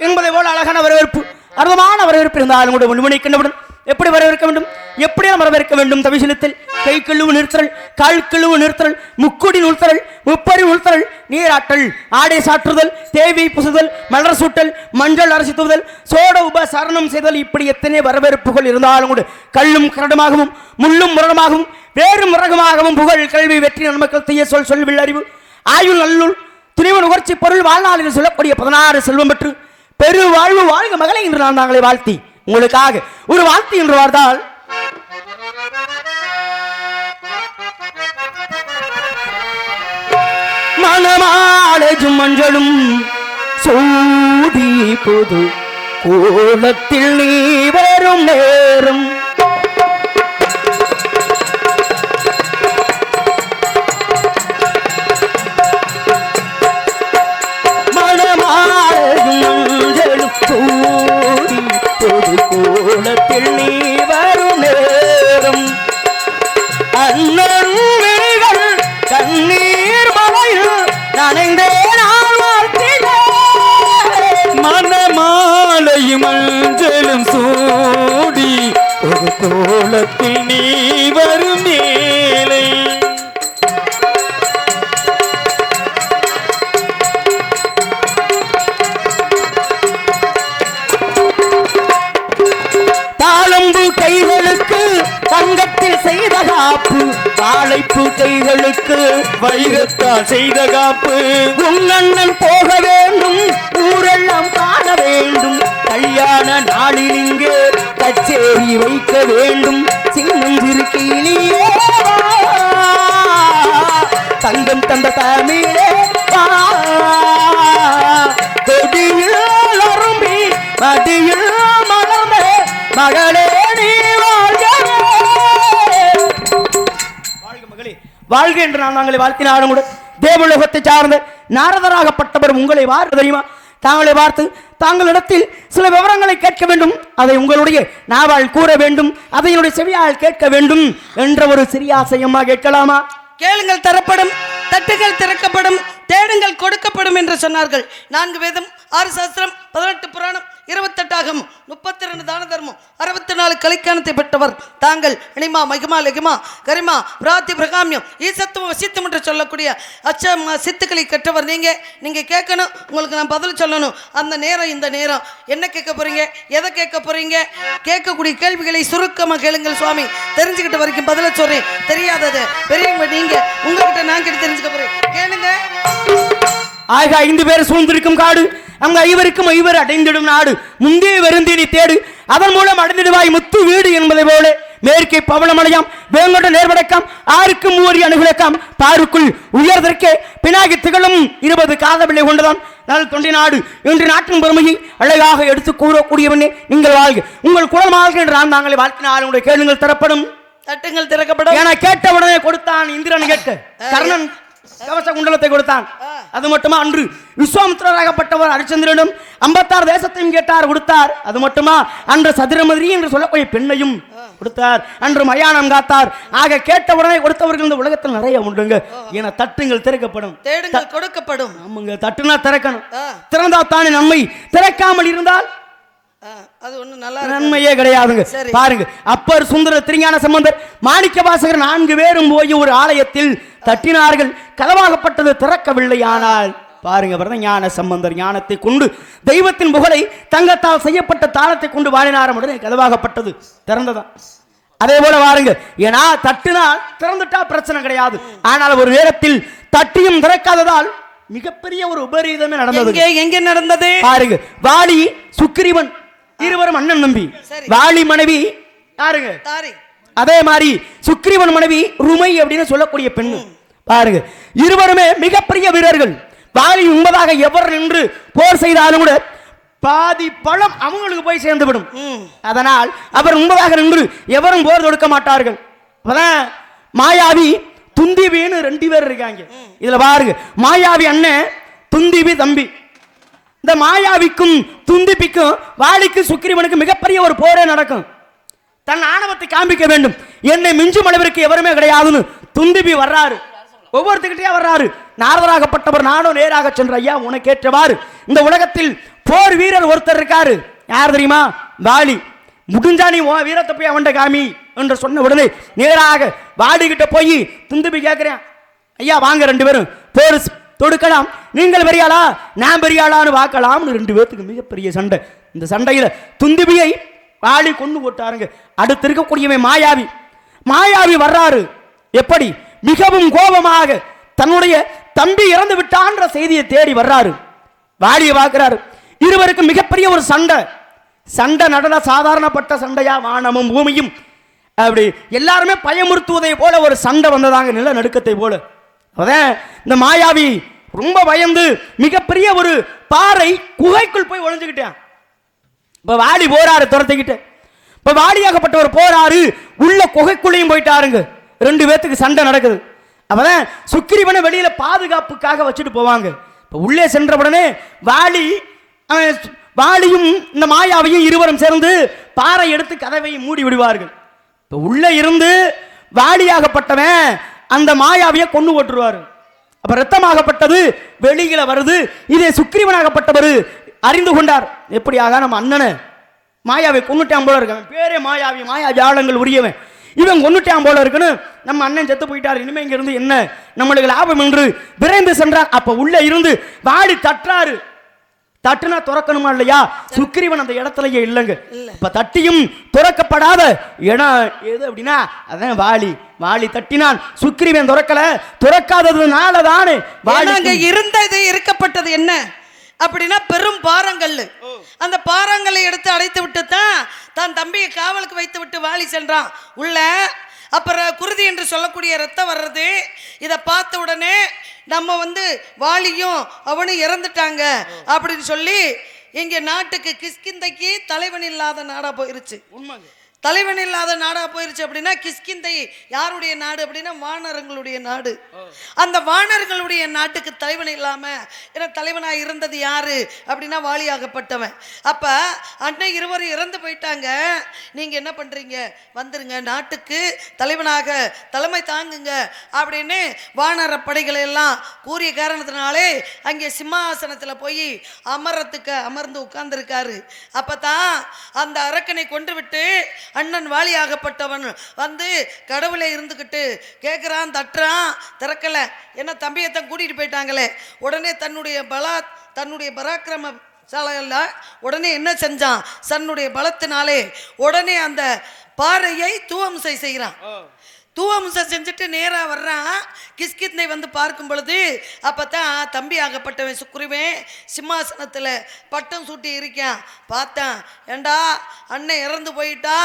என்பதை போல அழகான வரவேற்பு, அற்புதமான வரவேற்பு இருந்தாலும் கூட முன்மணிக்கின்றவுடன் எப்படி வரவேற்க வேண்டும், எப்படியெல்லாம் வரவேற்க வேண்டும். தவிசிலத்தில் கை கிழுவு நிறுத்தல், கால் கிழுவு நிறுத்தல், முக்குடி நுழ்த்தல், முப்பறி உழ்த்தல், நீராட்டல், ஆடை சாற்றுதல், தேவி புசுதல், மலர் சூட்டல், மஞ்சள் அரசி தூதல், சோட உபசரணம் செய்தல், இப்படி எத்தனை வரவேற்புகள் இருந்தாலும் கூட கல்லும் கரடுமாகவும் முள்ளும் முரடமாகவும் வேறு முரகமாகவும் புகழ் கல்வி வெற்றி நன்மக்கள் தீய சொல் சொல்வில் அறிவு ஆயுள் நல்லுள் துணிவு நுகர்ச்சி பொருள் வாழ்நாளில் சொல்லக்கூடிய 16 செல்வம் பெற்று பெரு வாழ்வு வாழ்க மகளை என்று நான் நாங்களே வாழ்த்தி உங்களுக்காக ஒரு வாழ்த்து என்று வாழ்ந்தால் மனமாளஜும் மஞ்சளும் சூடி பொது கோலத்தில் நீ வரும் நேரம் கோலத்தில் நீ வரும் நேரம் அண்ணன் கண்ணீர் மலையில் நனைந்தே நான் வாழ்த்தினேன். மனமாலையும் மஞ்சளும் சூடி ஒரு கோலத்தில் நீ வரும் மேலை கைகளுக்கு தங்கத்தில் செய்த காப்பு, வாழைப்பு கைகளுக்கு வைரத்தால் செய்த காப்பு. உங்கண்ணன் போக வேண்டும், ஊரெல்லாம் காண வேண்டும், கல்யாண நாளில் இங்கே கச்சேரி வைக்க வேண்டும். சின்னஞ்சிருக்கிலேயே தங்கம் தந்த தமிழே கொடியில் அரும்பி மடியில் மலர்ந்த மகளே நீ வாழ்க மகளே வாழ்க என்று நான் நாங்களை வாழ்த்தினாலும் கூட தேவலோகத்தை சார்ந்த நாரதராகப்பட்டவர் உங்களை வார் தெரியுமா? தாங்களை பார்த்து தாங்களிடத்தில் சில விவரங்களை கேட்க வேண்டும், அதை உங்களுடைய நாவால் கூற வேண்டும், அதை என்னுடைய செவியால் கேட்க வேண்டும் என்ற ஒரு சிறிய ஆசையம்மா கேட்கலாமா? கேளுங்கள் தரப்படும், தட்டுகள் திறக்கப்படும், தேடுங்கள் கொடுக்கப்படும் என்று சொன்னார்கள். 4 வேதம், 6 சாஸ்திரம், 18 புராணம், 28 32 தான தர்மம் 64 கலைக்கானத்தை பெற்றவர் தாங்கள் இனிமா மகிமா லெகிமா கரிமா பிராத்தி பிரகாமியம் ஈசத்துவம் வசித்துவம் என்று சொல்லக்கூடிய சித்துக்களை கற்றவர் நீங்க கேட்கணும், உங்களுக்கு நான் பதில் சொல்லணும். அந்த நேரம் இந்த நேரம் என்ன கேட்க போறீங்க, எதை கேட்க போறீங்க, கேட்கக்கூடிய கேள்விகளை சுருக்கமாக கேளுங்கள் சுவாமி. தெரிஞ்சுக்கிட்ட வரைக்கும் பதில சொல்றேன், தெரியாதது பெரியவங்க நீங்க உங்ககிட்ட நான் கிட்ட தெரிஞ்சுக்க போறேன், கேளுங்க. ஆக 5 பேர் சூழ்ந்திருக்கும் காடு அங்க ஐவருக்கும் ஐவர் அடைந்திடும் நாடு முந்தே வருந்தினி தேடு அதன் மூலம் அடைந்திடுவாய் முத்து வீடு என்பதை போல மேற்கே பவளமலையாம் வேங்கொண்ட நேர்வடக்கம் ஆருக்கும் ஊறி அணுகுலக்கம் பாருக்குள் உயர்தற்கே பினாகி திகழும் 20 காதபிள்ளை கொண்டதான் நல் தொண்டி நாடு இன்று நாட்டின் பெருமையை அழகாக எடுத்து கூறக்கூடியவனே நீங்கள் வாழ்க உங்கள் குரல் வாழ்க என்று நான் தாங்களை வாழ்த்தினால் உங்களுடைய கேளுங்கள் தரப்படும் தட்டுங்கள் திறக்கப்படும் என கேட்ட உடனே கொடுத்தான் இந்திரன் கேட்க கர்ணன் கவச குண்டலத்தை கொடுத்தான். அது மட்டுமா அன்று விஸ்வாமித்திரராகப்பட்டவர் ஹரிச்சந்திரனும் 56 தேசத்தையும் கேட்டார் கொடுத்தார். அது மட்டுமா அன்று சதுரமதிரி என்று சொல்லக்கூடிய பெண்ணையும் கொடுத்தார். அன்று மயானம் காத்தார். ஆக கேட்ட உடனே கொடுத்தவர்கள் இந்த உலகத்தில் நிறைய உண்டுங்க. என தட்டுங்கள் திறக்கப்படும், தேடுங்கள் கொடுக்கப்படும். ஆமாங்க, தட்டுனா திறக்கணும், திறந்தா தானே நன்மை, திறக்காமல் இருந்தால் அது ஒண்ணு நல்லா நன்மையே கிடையாதுங்க. பாருங்க, அப்பர் சுந்தர திருஞான சம்பந்தர் மாணிக்க வாசகர் 4 பேரும் போய் ஒரு ஆலயத்தில் தட்டினார்கள். கதவாகப்பட்டது திறக்கவில்லை. ஆனால் பாருங்க, ஞான சம்பந்தர் ஞானத்தை கொண்டு தெய்வத்தின் புகழை தங்கத்தால் செய்யப்பட்ட தாளத்தை கொண்டு வாழினார். உடனே கதவாகப்பட்டது திறந்ததான். அதே போல பாருங்க, ஏன்னா தட்டினால் திறந்துட்டா பிரச்சனை கிடையாது. ஆனால் ஒரு நேரத்தில் தட்டியும் திறக்காததால் மிகப்பெரிய ஒரு உபரீதமே நடந்தது. எங்க நடந்தது பாருங்க, வாலி சுக்கிரீவன் இருவரும் அண்ணன் நம்பி. வாலி மனைவி யாருங்க? அதே மாதிரி சுக்கிரீவன் மனைவி ருமை அப்படின்னு சொல்லக்கூடிய பெண்ணு. பாருங்க, இருவருமே மிகப்பெரிய வீரர்கள். வாலி உண்பதாக எவர் நின்று போர் செய்தாலும் கூட பாதி பழம் அவங்களுக்கு போய் சேர்ந்து விடும். அதனால் அவர் உண்பதாக நின்று எவரும் போர் தொடுக்க மாட்டார்கள். மாயாவி துந்திபின்னு 2 பேர் இருக்காங்க. இதுல பாருங்க, மாயாவி அண்ணன், துந்திபி தம்பி. இந்த மாயாவிக்கும் துந்திபிக்கும் வாலிக்கு சுக்கிரீவனுக்கு மிகப்பெரிய ஒரு போரே நடக்கும். தன் ஆணவத்தை காண்பிக்க வேண்டும், என்னை மிஞ்சும் அளவிற்கு எவருமே கிடையாதுன்னு துந்திபி வர்றாரு. ஒவ்வொருத்துக்கிட்டே வர்றாரு. நாரதராகப்பட்டவர் நானும் நேராக சென்ற ஐயா உனக்கேற்றவாறு இந்த உலகத்தில் போர் வீரர் ஒருத்தர் இருக்காரு. யார் தெரியுமா? வாலி. முடிஞ்சா நீ வீரத்தை போய் அவன்கிட்ட காமி என்று சொன்ன உடனே நேராக வாலி கிட்ட போய் துந்திபி கேட்கிறேன், ஐயா வாங்க 2 பேரும் போர் தொடுக்கலாம், நீங்கள் பெரியாளா நான் பெரியாளான்னு வாக்கலாம்னு 2 பேருக்கு மிகப்பெரிய சண்டை. இந்த சண்டையில துந்திபியை வாலி கொண்டு போட்டாருங்க. அடுத்து இருக்கக்கூடியவன் மாயாவி. மாயாவி வர்றாரு. எப்படி? மிகவும் கோபமாக தன்னுடைய தம்பி இறந்து விட்டான்ற செய்தியை தேடி வர்றாரு. வாலியை பார்க்கிறாரு. இருவருக்கு மிகப்பெரிய ஒரு சண்டை. சண்டை நடந்த சாதாரணப்பட்ட சண்டையா? வானமும் பூமியும் அப்படி எல்லாருமே பயமுறுத்துவதை போல ஒரு சண்டை வந்ததாங்க, நில நடுக்கத்தை போல. அதான் இந்த மாயாவி ரொம்ப பயந்து மிகப்பெரிய ஒரு பாறை குகைக்குள் போய் ஒளிஞ்சுக்கிட்டேன். இப்ப வாலி போறாரு துரத்திக்கிட்டு. இப்ப வாலியாகப்பட்டவர் போறாரு, உள்ள குகைக்குள்ளையும் போயிட்டாருங்க. 2 பேத்துக்கு சண்டை நடக்குது. அப்பதான் சுக்கிரீவனை வெளியில பாதுகாப்புக்காக வச்சுட்டு போவாங்க. இப்ப உள்ளே சென்ற உடனே வாலியும் இந்த மாயாவையும் இருவரும் சேர்ந்து பாறை எடுத்து கதவை மூடி விடுவார்கள். இப்ப உள்ளே இருந்து வாலியாகப்பட்டவன் அந்த மாயாவியை கொண்டு போட்டுருவாரு. அப்ப ரத்தமாகப்பட்டது வெளியில வருது. இதே சுக்கிரீவனாகப்பட்டவர் அறிந்து கொண்டார். எப்படியாக நம்ம அண்ணனை மாயாவை கொண்டுட்டான் போல இருக்க, பேரே மாயாவி, மாயா ஜாலங்கள் உரியவன், இவன் கொண்டுட்டான் போல இருக்குன்னு நம்ம அண்ணன் செத்து போயிட்டார். இனிமே இங்க இருந்து என்ன நம்மளுக்கு லாபம் என்று விரைந்து சென்றார். அப்ப உள்ள இருந்து வாடி தட்டுறாரு. தட்டுனா துறக்கணுமா இல்லையா? சுக்கிரீவன் அந்த இடத்துலயே இல்லைங்க. இப்ப தட்டியும் துறக்கப்படாத இடம் எது அப்படின்னா அதான் வாலி. வாலி தட்டினான், சுக்கிரீவன் துறக்கல. துறக்காததுனால தானே வாலி இருந்தது. இருக்கப்பட்டது என்ன அப்படின்னா பெரும் பாறங்கள். அந்த பாறங்களை எடுத்து அடைத்து விட்டு தான் தம்பியை காவலுக்கு வைத்து விட்டு வாலி சென்றான் உள்ள. அப்புறம் குருதி என்று சொல்லக்கூடிய ரத்தம் வர்றது. இதை பார்த்த உடனே நம்ம வாலியும் அவனும் இறந்துட்டாங்க அப்படின்னு சொல்லி இங்க நாட்டுக்கு கிஷ்கிந்தைக்கு தலைவன் இல்லாத நாடா போயிருச்சு. தலைவன் இல்லாத நாடா போயிருச்சு அப்படின்னா கிஷ்கிந்தை யாருடைய நாடு அப்படின்னா வானரங்களுடைய நாடு. அந்த வானர்களுடைய நாட்டுக்கு தலைவன் இல்லாம ஏன்னா தலைவனா இருந்தது யாரு அப்படின்னா வாலியாகப்பட்டவன். அப்ப அன்னை இருவரும் இறந்து போயிட்டாங்க. நீங்க என்ன பண்றீங்க, வந்துருங்க, நாட்டுக்கு தலைவனாக தலைமை தாங்குங்க அப்படின்னு வானர படைகளை எல்லாம் கூறிய காரணத்தினாலே அங்கே சிம்மாசனத்துல போய் அமர்ந்து உட்கார்ந்துருக்காரு. அப்பதான் அந்த அரக்கனை கொண்டு விட்டு அண்ணன் வாலியாகப்பட்டவன் வந்து கடவுளை இருந்துக்கிட்டு கேட்குறான், தட்டுறான், திறக்கல. என்ன தம்பியத்தான் கூட்டிட்டு போயிட்டாங்களே. உடனே தன்னுடைய பராக்கிரம உடனே என்ன செஞ்சான், தன்னுடைய பலத்தினாலே உடனே அந்த பாறையை தூவம்சை செய்கிறான். தூவம்சம் செஞ்சுட்டு நேராக வர்றான். கிஷ்கிந்தை வந்து பார்க்கும் பொழுது அப்பத்தான் தம்பி ஆகப்பட்டவன் சுக்ரீவன் சிம்மாசனத்தில் பட்டம் சூட்டி இருக்கான். பார்த்தான், ஏண்டா அண்ணன் இறந்து போயிட்டா,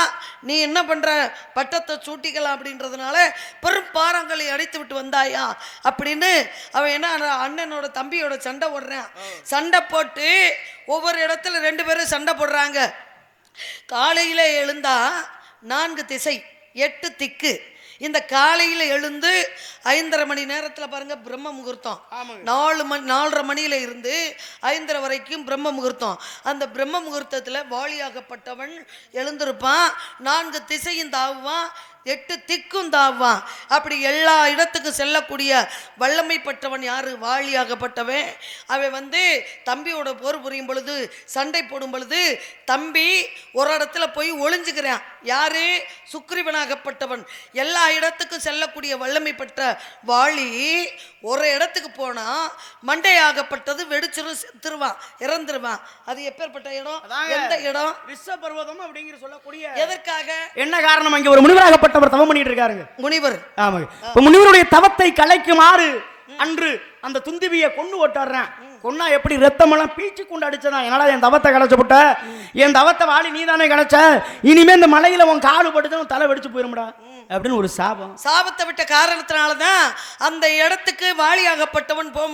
நீ என்ன பண்ணுற, பட்டத்தை சூட்டிக்கலாம் அப்படின்றதுனால பெரும் பாறாங்களை அடித்து விட்டு வந்தாயா அப்படின்னு அவன் என்ன அண்ணனோட தம்பியோட சண்டை போடுறான். சண்டை போட்டு ஒவ்வொரு இடத்துல 2 பேரும் சண்டை போடுறாங்க. காலையில் எழுந்தா 4 திசை 8 திக்கு. இந்த காலையில் எழுந்து 5:30 மணி நேரத்தில் பாருங்க பிரம்ம முகூர்த்தம். 4:30 மணியில இருந்து 5:30 வரைக்கும் பிரம்ம முகூர்த்தம். அந்த பிரம்ம முகூர்த்தத்தில் வாலியாகப்பட்டவன் எழுந்திருப்பான். 4 திசையும் தாவுவான், 8 திக்கும் தாவான். அப்படி எல்லா இடத்துக்கும் செல்லக்கூடிய வல்லமை பட்டவன் யாரு, வாலியாகப்பட்டவன். அவன் வந்து தம்பியோட போர் புரியும் பொழுது, சண்டை போடும் பொழுது தம்பி ஒரு இடத்துல போய் ஒளிஞ்சுக்கிறான். யாரு, சுக்ரீவனாகப்பட்டவன். எல்லா இடத்துக்கும் செல்லக்கூடிய வல்லமை பட்ட வாலி ஒரு இடத்துக்கு போனா மண்டையாகப்பட்டது வெடிச்சிரும், செத்துருவான், இறந்துருவான். அது எப்பேற்பட்ட இடம், எந்த இடம், ரிஷப பர்வதம் அப்படிங்கிற சொல்லக்கூடிய. எதற்காக, என்ன காரணம், அங்கே ஒரு முனிவராகப்பட்டவர் தவம் பண்ணிட்டு இருக்காருங்க. முனிவர். ஆமாங்க. இப்ப முனிவருடைய தவத்தை கலைக்குமாறு அன்று அந்த துந்துவியை கொண்டு ஓட்டாடுறேன். கொன்னா எப்படி ரத்தமெல்லாம் பீச்சு கொண்டு அடிச்சதான். என்னால என் தவத்தை கலைச்சு போட்ட, என் தவத்தை வாலி நீ தானே கலைச்ச, இனிமே இந்த மலையில உன் காலு பட்டுச்சு தலை வெடிச்சு போயிரும்டா அப்படின்னு ஒரு சாபத்தை விட்ட காரணத்தினாலதான் அந்த இடத்துக்கு வாலியாகப்பட்டவன் போக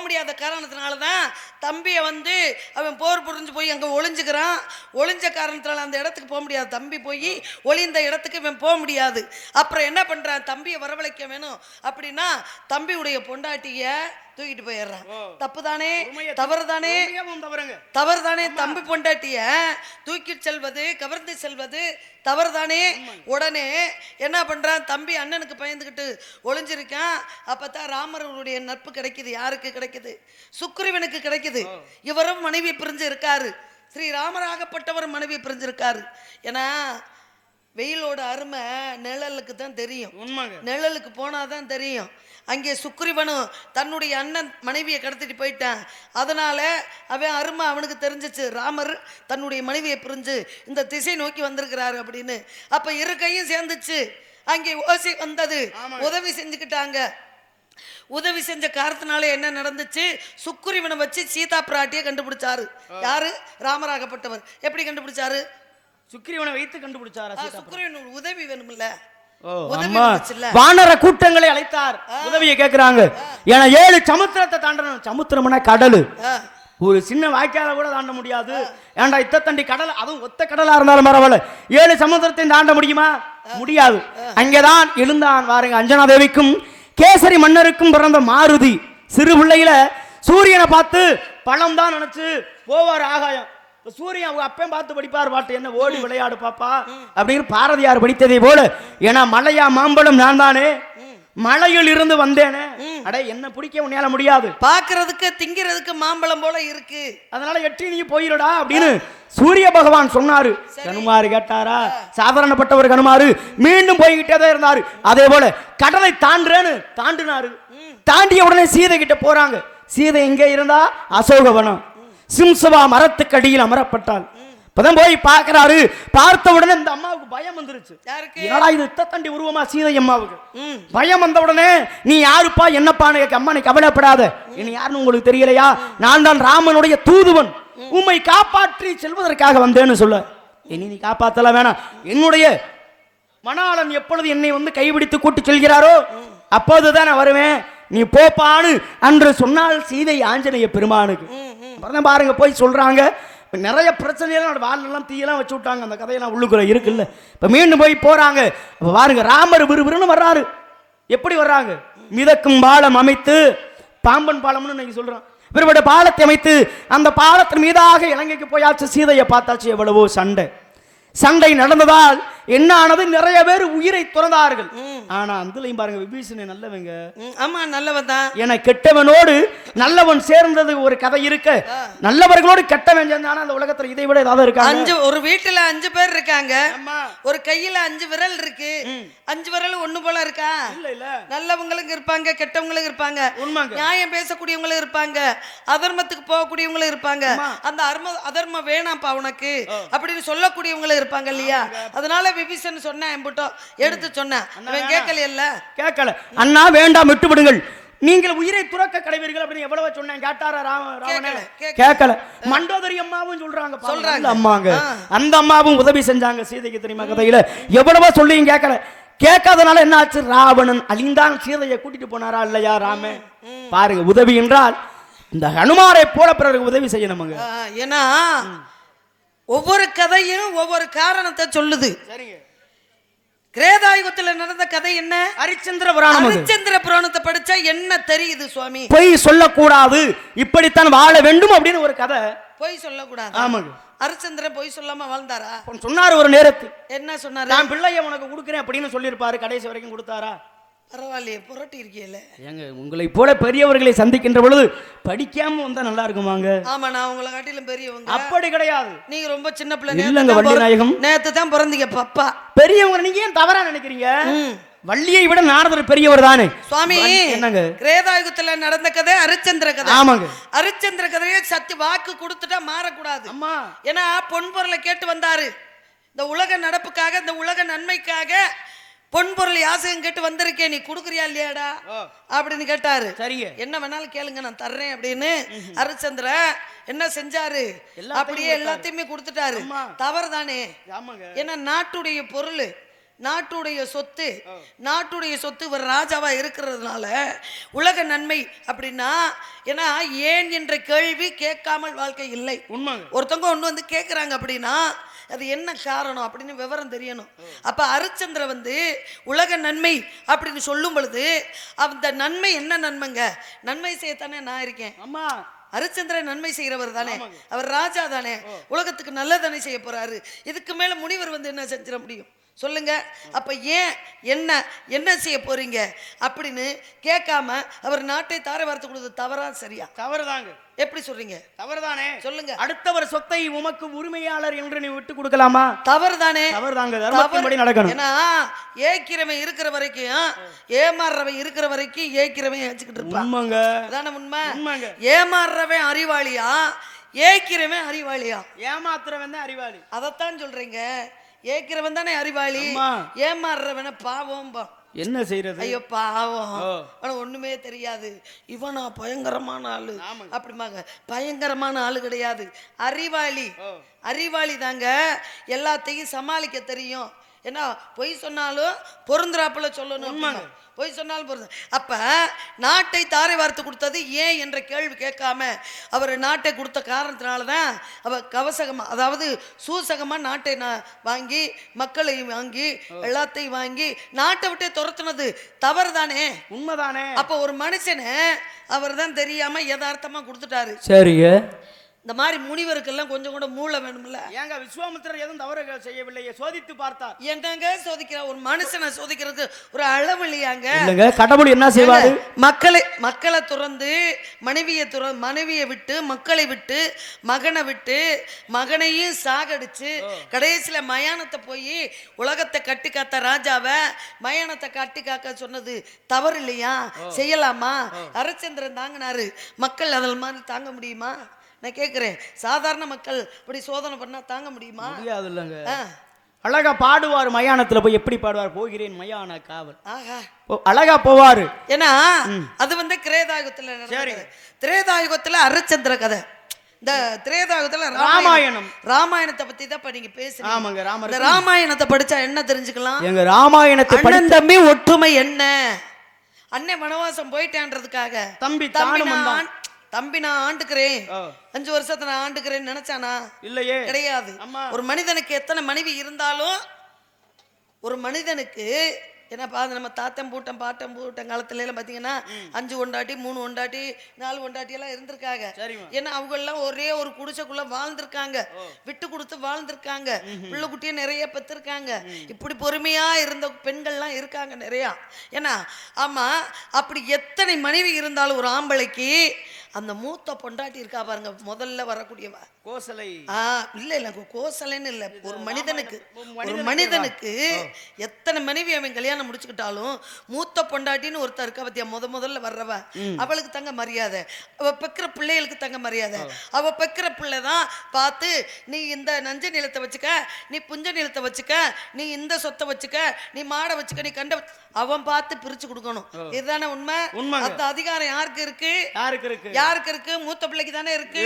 முடியாத காரணத்தினாலதான் தம்பியை வந்து அவன் போர் புரிஞ்சு போய் அங்க ஒளிஞ்சுக்கிறான். ஒளிஞ்ச காரணத்தினால அந்த இடத்துக்கு போக முடியாது. தம்பி போய் ஒளிந்த இடத்துக்கு இவன் போக முடியாது. அப்புறம் என்ன பண்றான், தம்பியை வரவழைக்க வேணும் அப்படின்னா தம்பியுடைய பொண்டாட்டிய தூக்கிட்டு போயிடுறான். தப்பு தானே, தவறு தானே, தவறு தானே. தம்பி பொண்டாட்டிய தூக்கிட்டு செல்வது, கவர்ந்து செல்வது தவறு தானே. உடனே என்ன பண்றான், தம்பி அண்ணனுக்கு பயந்துகிட்டு ஒளிஞ்சிருக்கான். அப்பதான் ராமருடைய நட்பு கிடைக்குது. யாருக்கு கிடைக்குது, சுக்ரீவனுக்கு கிடைக்குது. இவரும் மனைவி பிரிஞ்சு இருக்காரு. ஸ்ரீராமராகப்பட்டவர் மனைவி பிரிஞ்சிருக்காரு. ஏன்னா வெயிலோட அருமை நிழலுக்கு தான் தெரியும். நிழலுக்கு போனாதான் தெரியும். அங்கே சுக்ரீவனும் தன்னுடைய அண்ணன் மனைவியை கடத்திட்டு போயிட்டான். அதனால அவன் அருமை அவனுக்கு தெரிஞ்சிச்சு. ராமர் தன்னுடைய மனைவியை பிரிஞ்சு இந்த திசை நோக்கி வந்திருக்கிறாரு அப்படின்னு. அப்ப இரு கையும் சேர்ந்துச்சு. அங்கே ஓசை வந்தது, உதவி செஞ்சுக்கிட்டாங்க. உதவி செஞ்ச காரணத்தினால என்ன நடந்துச்சு, சுக்ரீவனை வச்சு சீதா பிராட்டியை கண்டுபிடிச்சாரு. யாரு, ராமராகப்பட்டவர். எப்படி கண்டுபிடிச்சாரு, சுக்ரீவனை வைத்து கண்டுபிடிச்சாரா. சுக்ரீவன் உதவி வேணும்ல, வானர கூட்டங்களை அழைத்தார், உதவியை கேட்கிறாங்க. ஏன்னா 7 சமுத்திரத்தை தாண்டணும். சமுத்திரம்னா கடல், ஒரு சின்ன வாய்க்கால கூட தாண்ட முடியாது. ஏன்டா இத்தண்டி கடல், அதுவும் ஒத்த கடலா இருந்தாலும் பரவாயில்ல, 7 சமுத்திரத்தை தாண்ட முடியுமா, முடியாது. அங்கேதான் எழுந்தான் வாருங்க. அஞ்சனா தேவிக்கும் கேசரி மன்னருக்கும் பிறந்த மாருதி சிறு பிள்ளையில சூரியனை பார்த்து பழம் தான் நினைச்சு போவார் ஆகாயம். சூரியன் அவங்க அப்பையும் பார்த்து படிப்பார் பாட்டு, என்ன ஓடி விளையாடு பாப்பா அப்படின்னு பாரதியார் படித்ததை போல. ஏன்னா மலையா மாம்பழம் நான் தானே, மலையில் இருந்து வந்தேனே, அட என்ன பிடிக்க உன்னால முடியாது, பாக்குறதுக்கு திங்கிறதுக்கு மாம்பழம் போல இருக்கு, அதனால எட்டி நீ போயிடா அப்படின்னு சூரிய பகவான் சொன்னாரு. கனுமாரு கேட்டாரா, சாதாரணப்பட்டவர் கனுமாரு மீண்டும் போய்கிட்டே தான் இருந்தாரு. அதே போல கடலை தாண்டினாரு. தாண்டிய உடனே சீதை கிட்ட போறாங்க. சீதை எங்கே இருந்தா, அசோகவனம் சிம்சவா மரத்துக்கு அடியில் அமரப்பட்டாள். இப்பதான் போய் பார்க்கிறாரு. பார்த்த உடனே இந்த அம்மாவுக்கு பயம் வந்துருச்சு. என்னடா இது இத்தண்டி உருவமா சீதை அம்மாவுக்கு பயம் வந்த உடனே, நீ யாருப்பா என்னப்பான்னு கேட்க, அம்மா நீ கவலைப்படாத, இனி யாருன்னு உங்களுக்கு தெரியலையா, நான் தான் ராமனுடைய தூதுவன், உம்மை காப்பாற்றி செல்வதற்காக வந்தேன்னு சொல்ல. இனி நீ காப்பாத்தல வேணாம், என்னுடைய மணாளன் எப்பொழுது என்னை வந்து கைபிடித்து கூட்டி செல்கிறாரோ அப்போதுதான் நான் வருவேன், நீ போப்பான்னு அன்று சொன்னால் சீதை ஆஞ்சநேய பெருமானுக்கு. பாருங்க போய் சொல்றாங்க. நிறைய பிரச்சனையெல்லாம் வாழெல்லாம் தீயெல்லாம் வச்சு விட்டாங்க. அந்த கதையெல்லாம் உள்ளுக்குள்ள இருக்குல்ல. இப்போ மீண்டும் போய் போறாங்க. அப்போ பாருங்க, ராமர் விறுவிறுன்னு வர்றாரு. எப்படி வர்றாங்க? மிதக்கும் பாலம் அமைத்து, பாம்பன் பாலம்னு இன்னைக்கு சொல்றான். இவருடைய பாலத்தை அமைத்து அந்த பாலத்தின் மீதாக இலங்கைக்கு போயாச்சு. சீதையை பார்த்தாச்சு. எவ்வளவோ சண்டை நடந்ததால் என்ன ஆனது? நிறைய பேர் உயிரை துறந்தார்கள். ஆனா அதுலயும் பாருங்க, விபீஷணன் நல்லவங்க. ஆமா, நல்லவன் தான். என கெட்டவனோடு நல்லவன் சேர்ந்தது ஒரு கதை இருக்கு. நல்லவர்களோடு கெட்டவன் சேர்ந்தானா அந்த உலகத்துல இதை விட ஏதாவது இருக்காங்க? ஒரு வீட்டுல 5 பேர் இருக்காங்க. ஒரு கையில 5 விரல் இருக்கு. 5 விரல் ஒண்ணு போல இருக்கா? இல்ல இல்ல. நல்லவங்களும் இருப்பாங்க, கெட்டவங்களும் இருப்பாங்க. நியாயம் பேசக்கூடியவங்களும் இருப்பாங்க, அதர்மத்துக்கு போகக்கூடியவங்களும் இருப்பாங்க. அந்த அதர்மம் வேணாம்ப்பா உனக்கு அப்படின்னு சொல்லக்கூடியவங்களும் இருப்பாங்க இல்லையா? அதனால விபீஷன் சொன்ன எடுத்து சொன்னேன். கேட்கல. அண்ணா வேண்டாம், விட்டு விடுங்கள், நீங்கள் உயிரை துறக்க கிடைவீர்கள் அப்படின்னு எவ்வளவு சொன்னேன். கேட்டாரா ராவணன்? கேட்கல. மண்டோதரி அம்மாவும் சொல்றாங்க. அம்மாங்க, அந்த அம்மாவும் உதவி செஞ்சாங்க சீதைக்கு. தெரியுமா கதையில? எவ்வளவோ சொல்லியும் கேட்கல. கேட்காதனால என்ன ஆச்சு? ராவணன் அழிந்தான். சீதையை கூட்டிட்டு போனாரா இல்லையா ராம? பாருங்க, உதவி என்றால் இந்த ஹனுமாரை போல பிறருக்கு உதவி செய்யணுங்க. ஏன்னா ஒவ்வொரு கதையும் ஒவ்வொரு காரணத்தை சொல்லுது. கிரேதாயுகத்தில் நடந்த கதை என்ன? ஹரிச்சந்திர புராணம். ஹரிச்சந்திர புராணத்தை படிச்சா என்ன தெரியுது சுவாமி? பொய் சொல்லக்கூடாது, இப்படித்தான் வாழ வேண்டும் அப்படின்னு ஒரு கதை. பொய் சொல்லக்கூடாது. ஆமாங்க. ஹரிச்சந்திரன் பொய் சொல்லாம வாழ்ந்தாரா? சொன்னாரு ஒரு நேரத்து. என்ன சொன்னாரு? நான் பிள்ளைய உனக்கு கொடுக்குறேன் அப்படின்னு சொல்லியிருப்பாரு. கடைசி வரைக்கும் கொடுத்தாரா? பரவாயில்லையே, புரட்டி இருக்கீல்ல. ஏங்க, உங்களை போல பெரியவர்களை சந்திக்கின்ற பொழுது படிக்காம வந்தா நல்லா இருக்குமாங்க? ஆமா, நான் உங்களை காட்டிலும் பெரியவங்க. அப்படி கிடையாது, நீங்க ரொம்ப சின்ன பிள்ளை. இல்லங்க வள்ளிநாயகம், நேத்து தான் பிறந்தீங்க பப்பா. பெரியவங்க நீங்க ஏன் தவறா நினைக்கிறீங்க? வள்ளியை விட நாரதர் பெரியவர் தானே சுவாமி. என்னங்க, கிரேதாயுகத்துல நடந்த கதை ஹரிச்சந்திர கதை. ஆமாங்க. ஹரிச்சந்திர கதையை சத்தி வாக்கு கொடுத்துட்டா மாறக்கூடாது. அம்மா, ஏன்னா பொன்பொருளை கேட்டு வந்தாரு. இந்த உலக நடப்புக்காக, இந்த உலக நன்மைக்காக பொன்பொருள் யாசகம் கேட்டு வந்திருக்கேன், நீ குடுக்குறியா இல்லையாடா அப்படின்னு கேட்டாரு. சரிங்க, என்ன வேணாலும் கேளுங்க, நான் தர்றேன் அப்படின்னு ஹரிச்சந்திர என்ன செஞ்சாரு? அப்படியே எல்லாத்தையுமே கொடுத்துட்டாரு. தவறு தானே? ஏன்னா நாட்டுடைய பொருள், நாட்டுடைய சொத்து, நாட்டுடைய சொத்து இவர் ராஜாவா இருக்கிறதுனால உலக நன்மை அப்படின்னா, ஏன்னா ஏன் என்ற கேள்வி கேட்காமல் வாழ்க்கை இல்லை. உண்மை. ஒருத்தவங்க ஒன்று வந்து கேட்குறாங்க அப்படின்னா அது என்ன காரணம் அப்படின்னு விவரம் தெரியணும். அப்ப ஹரிச்சந்திர வந்து உலக நன்மை அப்படின்னு சொல்லும் பொழுது அந்த நன்மை என்ன நன்மைங்க? நன்மை செய்யத்தானே நான் இருக்கேன். அம்மா, ஹரிச்சந்திரன் நன்மை செய்கிறவர் தானே, அவர் ராஜா தானே, உலகத்துக்கு நல்லதானே செய்ய போறாரு. இதுக்கு மேல முனிவர் வந்து என்ன செஞ்சிட முடியும் சொல்லுங்க? அப்ப ஏன் என்ன செய்ய போறீங்க அப்படின்னு கேட்காம அவர் நாட்டை தாரை வார்த்து கொடுத்தது தவறா சரியா? தவறுதாங்க. எப்படி சொல்றீங்க? தவறுதானே. சொல்லுங்க. அடுத்தவர் சொத்தை உமக்கு உரிமையாளர் என்று நீ விட்டு கொடுக்கலாமா? தவறுதானே. தவறுதாங்க. தர்மத்தின்படி நடக்கணும். ஏன்னா ஏக்கிறவன் இருக்கிற வரைக்கும், ஏமாறுறவன் இருக்கிற வரைக்கும் ஏக்கிறவன் ஏச்சுக்கிட்டு இருப்பான். உண்மைங்க. அதான உண்மை. உண்மைங்க. ஏமாறுறவன் அறிவாளியா, ஏக்கிறவன் அறிவாளியா? ஏமாத்துறவன் தான் அறிவாளி. அதைத்தான் சொல்றீங்க. ஏக்கிறவன் தானே அறிவாளி, ஏமாறுறவன பாவம். என்ன செய்யறது? ஐயோ பாவம், ஒண்ணுமே தெரியாது, இவனா பயங்கரமான ஆளு அப்படிமாங்க. பயங்கரமான ஆளு கிடையாது, அறிவாளி. அறிவாளி தாங்க, எல்லாத்தையும் சமாளிக்க தெரியும். ஏன்னா பொய் சொன்னாலும் பொருந்துறாப்புல சொல்லணும். பொய் சொன்னாலும் பொருந்த. அப்ப நாட்டை தாரை வார்த்து கொடுத்தது ஏன் என்ற கேள்வி கேட்காம அவர் நாட்டை கொடுத்த காரணத்தினாலதான் அவர் கவசகமா, அதாவது சூசகமா நாட்டை வாங்கி, மக்களை வாங்கி, எல்லாத்தையும் வாங்கி நாட்டை விட்டு துரத்துனது தவறு தானே? உண்மைதானே. அப்ப ஒரு மனுஷனை அவர் தான் தெரியாம யதார்த்தமா கொடுத்துட்டாரு. சரிங்க. இந்த மாதிரி முனிவருக்கெல்லாம் கொஞ்சம் கூட மூளை வேணும்ல. ஏங்க விஸ்வாமித்திரர் எதுவும் தவறு செய்யவில்லையே, சோதித்து பார்த்தார். என்னங்க சோதிக்கிற? ஒரு மனுஷனை சோதிக்கிறது ஒரு அளவு இல்லையாங்க? இல்லங்க, கடவுள் என்ன செய்வாரு? மக்களை துறந்து மனைவியை விட்டு, மக்களை விட்டு, மகனை விட்டு, மகனையும் சாகடிச்சு கடைசியில மயானத்தை போய் உலகத்தை கட்டி காத்த ராஜாவை மயானத்தை கட்டி காக்க சொன்னது தவறு இல்லையா? செய்யலாமா? ஹரிச்சந்திரன் தாங்கினாரு, மக்கள் அதில் மாதிரி தாங்க முடியுமா? நான் கேட்கிறேன், சாதாரண மக்கள் இப்படி சோதனை பண்ணா தாங்க முடியுமா? முடியாது இல்லைங்க. அழகா பாடுவார், மயானத்துல போய் எப்படி பாடுவார்? போகிறேன் மயான காவல். அழகா போவாரு. ஏன்னா அது வந்து கிரேதாயுகத்துல நடந்தது. திரேதாயுகத்துல ஹரிச்சந்திர கதை. இந்த திரேதாயுகத்துல ராமாயணம், ராமாயணத்தை பத்தி தான் இப்ப நீங்க பேசுறீங்க. ஆமாங்க. இந்த ராமாயணத்தை படிச்சா என்ன தெரிஞ்சுக்கலாம்? எங்க ராமாயணத்தை அண்ணன் தம்பி ஒற்றுமை என்ன? அண்ணன் வனவாசம் போயிட்டான்றதுக்காக தம்பி தம்பி நான் ஆண்டுக்கிறேன் 5 வருஷத்தை நான் ஆண்டுக்கிறேன்னு நினைச்சானா? இல்லையே, கிடையாது. ஒரு மனிதனுக்கு எத்தனை மனைவி இருந்தாலும் ஒரு மனிதனுக்கு ஏன்னா நம்ம தாத்தம் பூட்டம் பாட்டம் பூட்டம் காலத்துல எல்லாம் பாத்தீங்கன்னா 5 ஒண்டாட்டி 3 ஒண்டாட்டி 4 ஒண்டாட்டி எல்லாம் இருந்திருக்காங்க. ஏன்னா அவங்க எல்லாம் ஒரே ஒரு குடிசைக்குள்ள வாழ்ந்திருக்காங்க, விட்டு கொடுத்து வாழ்ந்திருக்காங்க, பிள்ளை குட்டியை நிறைய பெற்றிருக்காங்க. இப்படி பொறுமையா இருந்த பெண்கள்லாம் இருக்காங்க நிறையா. ஏன்னா ஆமா, அப்படி எத்தனை மனைவி இருந்தாலும் ஒரு ஆம்பளைக்கு அந்த மூத்த பொண்டாட்டி இருக்கா பாருங்க, முதல்ல வரக்கூடியவ கோசலை. இல்ல கோசலைன்னு இல்ல, ஒரு மனிதனுக்கு எத்தனை மனைவி அவன் கல்யாணம் முடிச்சுக்கிட்டாலும் மூத்த பொண்டாட்டின்னு ஒருத்தர் இருக்கா பத்தியா, முதல்ல வர்றவ, அவளுக்கு தங்க மரியாதை, அவ பெக்கிற பிள்ளைகளுக்கு தங்க மரியாதை. அவ பெக்கிற பிள்ளைதான் பார்த்து நீ இந்த நஞ்ச நிலத்தை வச்சுக்க, நீ புஞ்ச நிலத்தை வச்சுக்க, நீ இந்த சொத்தை வச்சுக்க, நீ மாடை வச்சுக்க, நீ கண்ட அவன் பார்த்து பிரிச்சு கொடுக்கணும். இதுதானே உண்மை. அந்த அதிகாரம் யாருக்கு இருக்கு? யாருக்கு இருக்கு? மூத்த பிள்ளைக்கு தானே இருக்கு.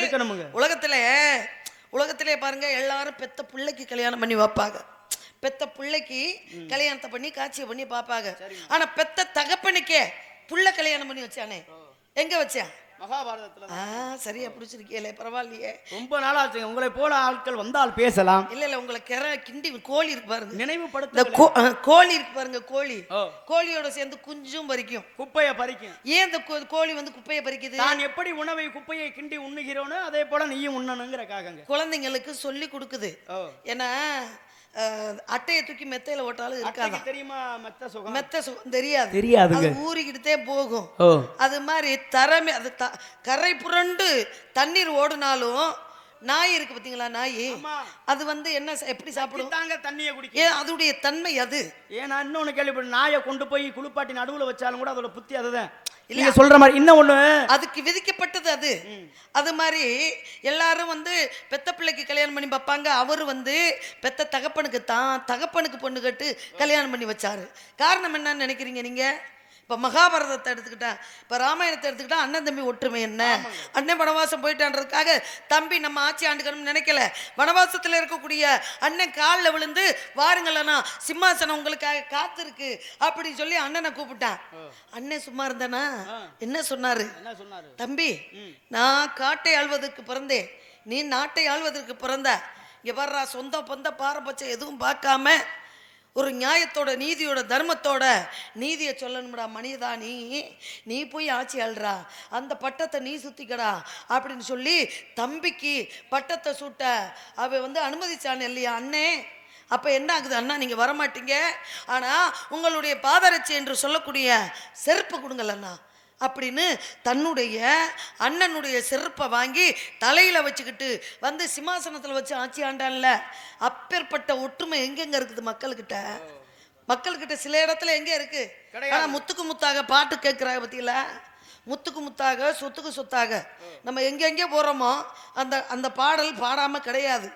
உலகத்திலே பாருங்க, எல்லாரும் பெத்த பிள்ளைக்கு கல்யாணம் பண்ணி வைப்பாங்க, பெத்த பிள்ளைக்கு கல்யாணத்தை பண்ணி காட்சியை பண்ணி பாப்பாங்க. ஆனா பெத்த தகப்பனுக்கே புள்ள கல்யாணம் பண்ணி வச்சானே, எங்க வச்சான்? மகாபாரதத்துல. சரியா பிடிச்சிருக்கீங்களே, பரவாயில்லையே. ரொம்ப நாள் ஆச்சு. உங்களை போல ஆட்கள் வந்தால் பேசலாம். இல்ல உங்களை கிண்டி கோழி இருக்கு பாருங்க, நினைவுபடுத்த கோழி இருக்கு பாருங்க, கோழியோட சேர்ந்து குஞ்சும் பறிக்கும், குப்பையை பறிக்கும். ஏன் இந்த கோழி வந்து குப்பையை பறிக்குது? நான் எப்படி உணவை குப்பையை கிண்டி உண்ணுகிறோன்னு அதே போல நீயும் உண்ணணுங்கிறக்காக குழந்தைங்களுக்கு சொல்லி கொடுக்குது. ஏன்னா அட்டையை தூக்கி மெத்தையில ஓட்டாலும் இருக்காது, தெரியுமா? மெத்த சுகம் தெரியாது, ஊறிக்கிட்டே போகும். அது மாதிரி தரமே, அது கரை புரண்டு தண்ணீர் ஓடுனாலும் நாய் இருக்கு பாத்தீங்களா, நாய் அது வந்து என்ன எப்படி சாப்பிடும்? தண்ணியை குடிக்கும். அதோடைய தன்மை அது. ஏன்னா இன்னொன்னு கேள்விப்பட்ட, நாயை கொண்டு போய் குளிப்பாட்டி நடுவுல வச்சாலும் கூட அதோட புத்தி அதுதான். இல்ல சொல்ற மாதிரி இன்னொன்னு அதுக்கு விதிக்கப்பட்டது அது. அது மாதிரி எல்லாரும் வந்து பெத்த பிள்ளைக்கு கல்யாணம் பண்ணி பார்ப்பாங்க. அவரு வந்து பெத்த தகப்பனுக்கு பொண்ணு கட்டு கல்யாணம் பண்ணி வச்சாரு. காரணம் என்னன்னு நினைக்கிறீங்க நீங்க? இப்போ மகாபாரதத்தை எடுத்துக்கிட்டா, இப்போ ராமாயணத்தை எடுத்துக்கிட்டா, அண்ணன் தம்பி ஒற்றுமை என்ன? அண்ணன் வனவாசம் போயிட்டான்றதுக்காக தம்பி நம்ம ஆட்சி ஆண்டுக்கணும்னு நினைக்கல. வனவாசத்தில் இருக்கக்கூடிய அண்ணன் காலில் விழுந்து, வாருங்களண்ணா சிம்மாசனம் உங்களுக்காக காத்திருக்கு அப்படின்னு சொல்லி அண்ணனை கூப்பிட்டான். அண்ணன் சும்மா இருந்தானா? என்ன சொன்னாரு? தம்பி, நான் காட்டை ஆள்வதற்கு பிறந்தேன், நீ நாட்டை ஆள்வதற்கு பிறந்த. இங்க வர்றா, சொந்த பந்த பாரபட்சம் எதுவும் பார்க்காம ஒரு நியாயத்தோட நீதியோட தர்மத்தோட நீதியை சொல்லணும்டா மனிதா. நீ போய் ஆட்சி ஆள்றா, அந்த பட்டத்தை நீ சுத்திக்கடா அப்படின்னு சொல்லி தம்பிக்கு பட்டத்தை சூட்ட அவ வந்து அனுமதிச்சான் இல்லையா அண்ணே? அப்போ என்ன ஆகுது? அண்ணா நீங்கள் வரமாட்டீங்க, ஆனால் உங்களுடைய பாதரட்சி என்று சொல்லக்கூடிய செருப்பு கொடுங்கல் அண்ணா அப்படின்னு தன்னுடைய அண்ணனுடைய செருப்பை வாங்கி தலையில் வச்சுக்கிட்டு வந்து சிம்மாசனத்தில் வச்சு ஆட்சி ஆண்டான்ல. அப்பேற்பட்ட ஒற்றுமை எங்கெங்க இருக்குது மக்கள்கிட்ட சில இடத்துல எங்கே இருக்கு? ஆனால் முத்துக்கு முத்தாக பாட்டு கேட்குறாங்க பத்தியில, முத்துக்கு முத்தாக சொத்துக்கு சொத்தாக நம்ம எங்கெங்கே போகிறோமோ அந்த பாடல் பாடாம கிடையாது.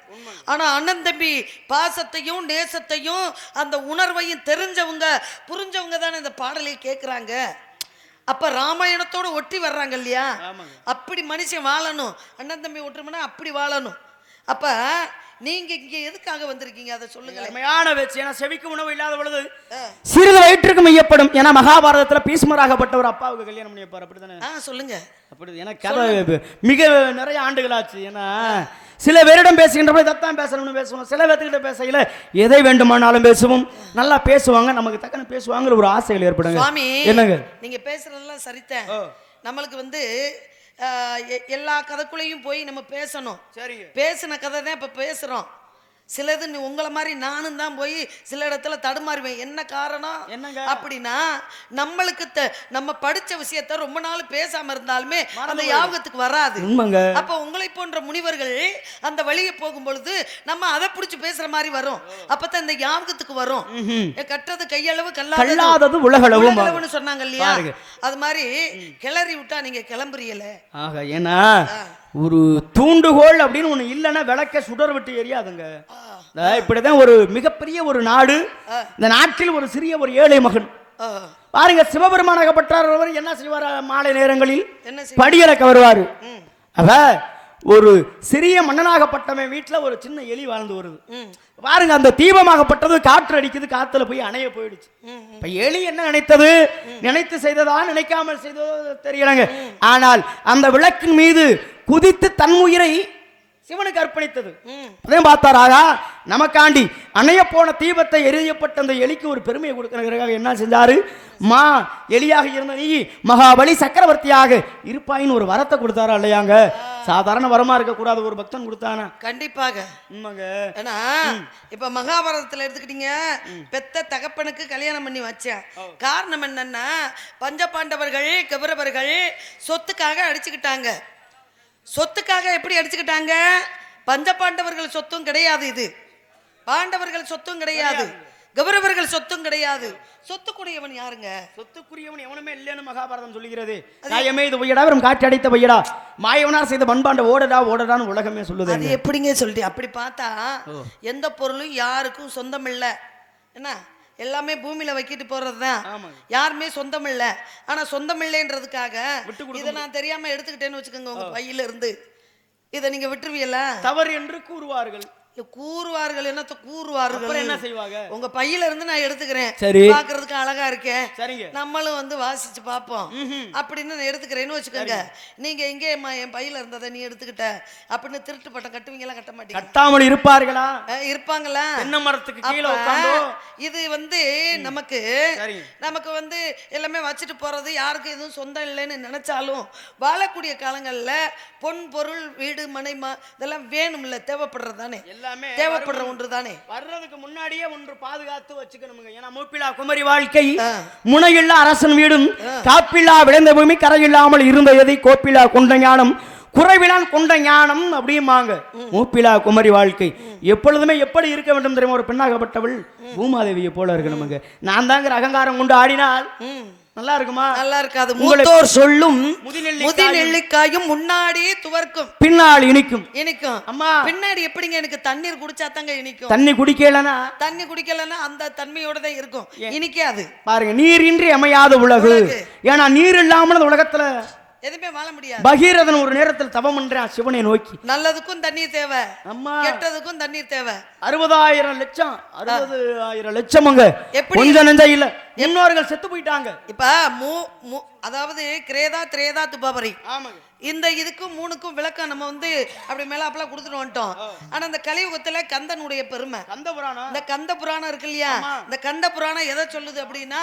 ஆனால் அண்ணன் தம்பி பாசத்தையும் நேசத்தையும் அந்த உணர்வையும் தெரிஞ்சவங்க புரிஞ்சவங்க தானே இந்த பாடலை கேட்குறாங்க. அப்ப ராமாயணத்தோட ஒட்டி வர்றாங்க இல்லையா? அப்படி மனுஷன் வாழணும், அண்ணன் தம்பி ஒற்றுமைனா அப்படி வாழணும். அப்ப நீங்க இங்க எதுக்காக வந்திருக்கீங்க அதை சொல்லுங்க. ஏன்னா செவிக்கு உணவு இல்லாத பொழுது சிறிது வயிற்றுக்கு மையப்படும். ஏன்னா மகாபாரதத்துல பீஷ்மராகப்பட்ட ஒரு அப்பாவுக்கு கல்யாணம் பண்ணி வைப்பார், அப்படித்தானே? சொல்லுங்க. அப்படி எனக்கு கதை மிக நிறைய ஆண்டுகள் ஆச்சு. ஏன்னா சில பேரிடம் பேசுகின்றப்ப இதைத்தான் பேசணும்னு பேசுவோம், சில பேர்த்துக்கிட்ட பேசையில எதை வேண்டுமானாலும் பேசுவோம், நல்லா பேசுவாங்க, நமக்கு தக்கன பேசுவாங்கிற ஒரு ஆசைகள் ஏற்படுங்க. சுவாமி, என்னங்க நீங்க பேசுறதெல்லாம் சரிதான். நம்மளுக்கு வந்து எல்லா கதைக்குள்ளேயும் போய் நம்ம பேசணும். பேசின கதை தான் இப்ப பேசுறோம். சிலது உங்களை மாதிரி நானும் தான் போய் சில இடத்துல தடுமாறுவேன். என்ன காரணம் அப்படின்னா, நம்மளுக்கு நம்ம படிச்ச விஷயத்த ரொம்ப நாள் பேசாம இருந்தாலுமே அந்த யாபகத்துக்கு வராது. அப்ப உங்களை போன்ற முனிவர்கள் அந்த வழியை போகும் பொழுது நம்ம அதை பிடிச்சு பேசுற மாதிரி வரும். அப்பதான் இந்த யாபகத்துக்கு வரும். கற்றது கையளவு கல்லாதது உலகளவுன்னு சொன்னாங்க இல்லையா? அது மாதிரி கிளறி விட்டா நீங்க கிளம்புறீல. ஏன்னா ஒரு தூண்டுகோல் அப்படின்னு ஒண்ணு இல்லைன்னா விளக்க சுடர் விட்டு எரியாதுங்க. இப்படிதான் ஒரு மிகப்பெரிய ஒரு நாடு. இந்த நாட்டில் ஒரு சிறிய ஒரு ஏழை மகன் பாருங்க, சிவபெருமானாகப்பட்டார். என்ன செய்வார்? மாலை நேரங்களில் படியறக்க வருவாரு. அவ ஒரு சிறிய மன்னனாகப்பட்டவன் வீட்டில் ஒரு சின்ன எலி வாழ்ந்து வருது. பாருங்க, அந்த தீபமாகப்பட்டது காற்று அடிக்குது, காத்துல போய் அணைய போயிடுச்சு. இப்ப எலி என்ன நினைத்தது? நினைத்து செய்ததா நினைக்காமல் செய்ததோ தெரியலங்க. ஆனால் அந்த விளக்கின் மீது குதித்து தன் உயிரை சிவனுக்கு அர்ப்பணித்தது. அதையும் பார்த்தாராக நமக்காண்டி அணைய போன தீபத்தை எரியப்பட்ட அந்த எலிக்கு ஒரு பெருமையை கொடுக்கிறதுக்காக என்ன செஞ்சாரு? மா எலியாக இருந்த நீ மகாபலி சக்கரவர்த்தியாக இருப்பாயின்னு ஒரு வரத்தை கொடுத்தாரா இல்லையாங்க? சாதாரண வரமா இருக்க கூடாது, ஒரு பக்தன் கொடுத்தானா? கண்டிப்பாக. ஏன்னா இப்ப மகாபாரதத்துல எடுத்துக்கிட்டீங்க, பெத்த தகப்பனுக்கு கல்யாணம் பண்ணி வச்சேன். காரணம் என்னன்னா, பஞ்ச பாண்டவர்கள் கௌரவர்கள் சொத்துக்காக அடிச்சுக்கிட்டாங்க. சொத்துக்காக எப்படி அடிச்சுக்கிட்டாங்க? பஞ்ச பாண்டவர்கள் சொத்தும் கிடையாது, இது பாண்டவர்கள் சொத்தும் கிடையாது, கௌரவர்கள் சொத்தும் கிடையாது. சொத்துக்குரியவன் யாருங்க? சொத்துக்குரியவன் எவனுமே இல்லைன்னு மகாபாரதம் சொல்லுகிறது. காயமே இது பொய்யடா, வெறும் காற்று அடித்த பொய்யடா, மாயவனார் செய்த மண்பாண்ட ஓடடா ஓடடான்னு உலகமே சொல்லுது. அது எப்படிங்க சொல்லிட்டு? அப்படி பார்த்தா எந்த பொருளும் யாருக்கும் சொந்தம் இல்லை. என்ன, எல்லாமே பூமியில வைக்கிட்டு போறதுதான், யாருமே சொந்தம் இல்லை. ஆனா சொந்தம் இல்லைன்றதுக்காக இதை நான் தெரியாம எடுத்துக்கிட்டேன்னு வச்சுக்கோங்க, உங்க பையில இருந்து இதை நீங்க விட்டுருவீங்களா? தவறு என்று கூறுவார்கள். கூறுவார்கள், என்னத்த கூறுவார்கள்? என்ன செய்வாங்க? உங்க பையில இருந்து நான் எடுத்துக்கிறேன், சரி, பாக்குறதுக்கு அழகா இருக்கேன், சரிங்க, நம்மளும் வந்து வாசிச்சு பார்ப்போம் அப்படின்னு நான் எடுத்துக்கிறேன்னு வச்சுக்கோங்க. நீங்க எங்கே என் பையில இருந்ததை நீ எடுத்துக்கிட்ட அப்படின்னு திருட்டு பட்டம் கட்டுவீங்களா? கட்ட மாட்டீங்க. கட்டாமல் இருப்பார்களா? இருப்பாங்களா? தென்னை மரத்துக்கு கீழே உட்கார்ந்து இது வந்து நமக்கு வந்து எல்லாமே வச்சுட்டு போறது, யாருக்கு எதுவும் சொந்தம் இல்லைன்னு நினைச்சாலும் வாழக்கூடிய காலங்கள்ல பொன் பொருள் வீடு மனை இதெல்லாம் வேணும்ல, தேவைப்படுறது தானே, தேவைப்படுற ஒன்று தானே. வர்றதுக்கு முன்னாடியே ஒன்று பாதுகாத்து வச்சுக்கணுங்க. ஏன்னா மூப்பிலா குமரி வாழ்க்கை முனையில்லா அரசன் வீடும் காப்பில்லா விளைந்த பூமி கரையில்லாமல் இருந்த எதை கோப்பிலா கொண்ட ஞானம் குறைவிலான் கொண்ட ஞானம் அப்படிமாங்க. மூப்பிலா குமரி வாழ்க்கை எப்பொழுதுமே எப்படி இருக்க வேண்டும் தெரியுமா? ஒரு பெண்ணாகப்பட்டவள் பூமாதேவியை போல இருக்கணுங்க. நான் தாங்கிற அகங்காரம் கொண்டு ஆடினால் நல்லா இருக்குமா? நல்லா இருக்காது. மூத்தோர் சொல்லும் முதி நெல்லிக்காயும் முன்னாடியே துவர்க்கும், பின்னால் இனிக்கும். அம்மா பின்னாடி எப்படிங்க? எனக்கு தண்ணீர் குடிச்சா தாங்க இனிக்கும். தண்ணி குடிக்கலன்னா அந்த தன்மையோட தான் இருக்கும், இனிக்காது. பாருங்க, நீர் இன்றி அமையாத உலகு. ஏன்னா நீர் இல்லாமல் உலகத்துல எதுவுமே வாழ முடியாது. பகீரதன் ஒரு நேரத்தில் தவம் பண்றான் சிவனை நோக்கி. நல்லதுக்கும் தண்ணீர் தேவை, அம்மா கெட்டதுக்கும் தண்ணீர் தேவை. 60,000 லட்சம் 60,000 லட்சம்ங்க. கொஞ்சம் நெஞ்சா இல்ல, முன்னோர்கள் செத்து போயிட்டாங்க. இப்ப அதாவது கிரேதா திரேதா துபாபரி, இந்த இதுக்கும் 3க்கும் விளக்கம் நம்ம வந்து அப்படி மேல அப்பெல்லாம் கொடுத்துட்டு வந்துட்டோம். ஆனா இந்த கலியுகத்துல கந்தனுடைய பெருமை, கந்த புராணம், இந்த கந்த புராணம் இருக்கு இல்லையா? இந்த கந்த புராணம் எதை சொல்லுது அப்படின்னா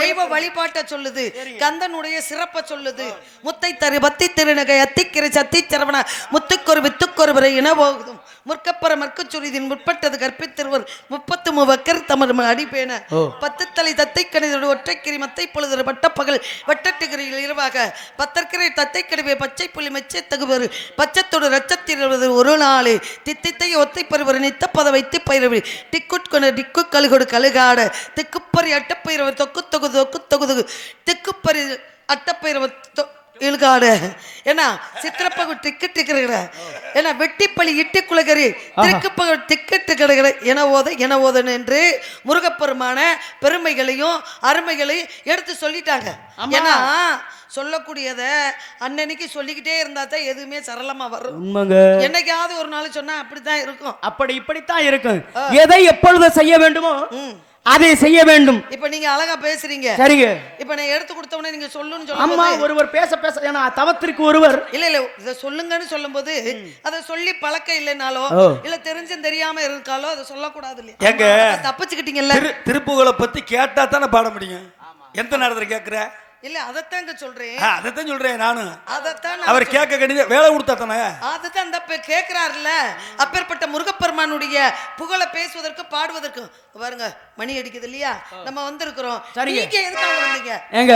தெய்வ வழிபாட்டை சொல்லுது, கந்தனுடைய சிறப்பை சொல்லுது. முத்தை தரு பத்தி திருநகை அத்திக்கிரை சத்தி சரவண முத்துக்கொரு வித்துக்கொரு வரை இன போகுதும் முற்கப்பற மற்கச்சுரிதின் முற்பட்டது கற்பித்திருவர் 33 வக்கர் தமர் அடிப்பேன 10 தலை தத்தை கணிதோடு ஒற்றைக்கிரி மத்தை பொழுது பட்டப்பகல் வட்டட்டுகிரியில் இரவாக 10 தத்தை கடிவே பச்சை புலி மெச்சை தகுவர் பச்சத்தோடு ரச்சத்திருவது ஒரு நாளே தித்தித்தை ஒத்தை பருவர் நித்தப்பத வைத்து பயிரவி டிக்குட்கொண்ட டிக்கு கழுகொடு கழுகாட திக்குப்பறி அட்டப்பயிரவர் தொக்கு தொகுது தொக்கு தொகுது திக்குப்பறி அட்டப்பயிரவர் இழுகாடு. ஏன்னா சித்திரப்பகு டிக்கெட்டு கிடைக்கிற, ஏன்னா வெட்டிப்பள்ளி இட்டி குலகரி திருக்குப்பகு டிக்கெட்டு கிடைக்கிற என ஓதன் என்று முருகப்பெருமான பெருமைகளையும் அருமைகளையும் எடுத்து சொல்லிட்டாங்க. ஏன்னா சொல்லக்கூடியத அன்னன்னைக்கு சொல்லிக்கிட்டே இருந்தா தான் எதுவுமே சரளமா வரும். என்னைக்காவது ஒரு நாள் சொன்னா அப்படித்தான் இருக்கும், இப்படித்தான் இருக்கும். எதை எப்பொழுது செய்ய வேண்டுமோ அதை செய்ய வேண்டும். இப்ப நீங்க அழகா பேசுறீங்க, சரிங்க. இப்ப நான் எடுத்து கொடுத்தவனே நீங்க சொல்லுன்னு சொல்லும்போது, அம்மா ஒருவர் பேச ஏன்னா தவத்திற்கு ஒருவர் இல்ல இத சொல்லுங்கன்னு சொல்லும்போது அதை சொல்லி பழக்கம் இல்லைனாலோ இல்ல தெரிஞ்சும் தெரியாம இருக்காலோ அதை சொல்லக்கூடாது இல்லையா? எங்க தப்பிச்சுக்கிட்டீங்கல்ல? திருப்புகளை பத்தி கேட்டா தானே பாட முடியும். எந்த நேரத்துல கேட்கிற? இல்ல அதத்தாங்க சொல்றேன், அதத்தான் சொல்றேன் நானும். அதத்தான் அவர் கேட்க கண்டிப்பா வேலை கொடுத்தா தானே, அதத்தான் அந்த கேட்கிறாருல்ல. அப்பேற்பட்ட முருகப்பெருமானுடைய புகழை பேசுவதற்கு பாடுவதற்கு பாருங்க மணி அடிக்குது இல்லையா? நம்ம வந்திருக்கிறோம். நீங்க எதுக்காக வந்தீங்க? ஏங்க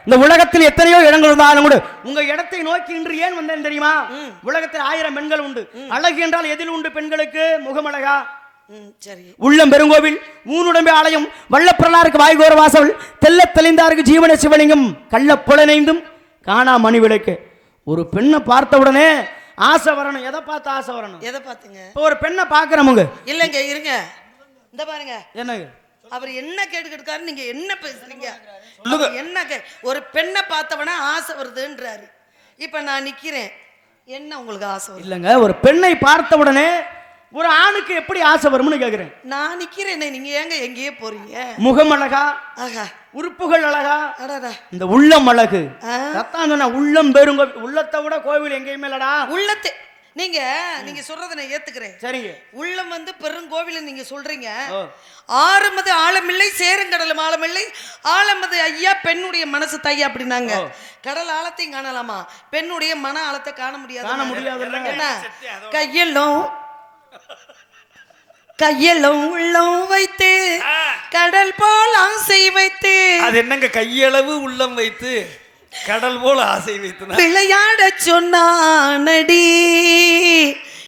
இந்த உலகத்தில் எத்தனையோ இடங்கள் இருந்தாலும் கூட உங்க இடத்தை நோக்கி இன்று ஏன் வந்தேன் தெரியுமா? உலகத்தில் 1000 பெண்கள் உண்டு. அழகு என்றால் எதில் உண்டு பெண்களுக்கு? முகமழகா, உள்ளம் பெருங்கோவில், ஊனுடம்பே ஆலயம், வல்லப்பிரலாருக்கு வாய்கோர வாசல், தெல்ல தெளிந்தாருக்கு ஜீவன சிவலிங்கம், கள்ள புலனைந்தும் காணா மணி விளக்கு. ஒரு பெண்ணை பார்த்த உடனே ஆசை வரணும். எதை பார்த்து ஆசை வரணும்? எதை பார்த்துங்க? இப்போ ஒரு பெண்ணை பார்க்கிறவங்க இல்லைங்க, இருங்க இந்த பாருங்க, என்னங்க அவர் என்ன கேட்டுக்கிட்டு இருக்காரு, நீங்க என்ன பேசுறீங்க? என்ன ஒரு பெண்ணை பார்த்தவனா ஆசை வருதுன்றாரு. இப்ப நான் நிக்கிறேன், என்ன உங்களுக்கு ஆசை வரும்? இல்லங்க, ஒரு பெண்ணை பார்த்த உடனே ஒரு ஆணுக்கு எப்படி ஆசை வரும்னு கேக்குறேன். நான் நிக்கிறேனே, நீங்க ஏங்க எங்கேயே போறீங்க? முகம் அழகா, ஆகா, உறுப்புகள் அழகா, அடடா, இந்த உள்ளம் அழகு. அதான் சொன்ன, உள்ளம் பெருங்க, உள்ளத்தை விட கோவில் எங்கேயுமே இல்லடா. உள்ளத்தை நீங்க சொல்றத நான் ஏத்துக்கிறேன். சரிங்க. உள்ளம் வந்து பெருங்கோவில் நீங்க சொல்றீங்க. ஆறுமது ஆழமில்லை சேருங்கடலும் ஆழமில்லை, ஆழமது ஐயா பெண்ணுடைய மனசு தையா அப்படின்னாங்க. கடல் ஆழத்தையும் காணலாமா, பெண்ணுடைய மன ஆழத்தை காண முடியாது. என்ன கையெல்லாம் உள்ளம் வைத்து கடல் போல் ஆசை வைத்து, அது என்னங்க கையளவு உள்ளம் வைத்து கடல் போல ஆசை வைத்து விளையாட சொன்னானடி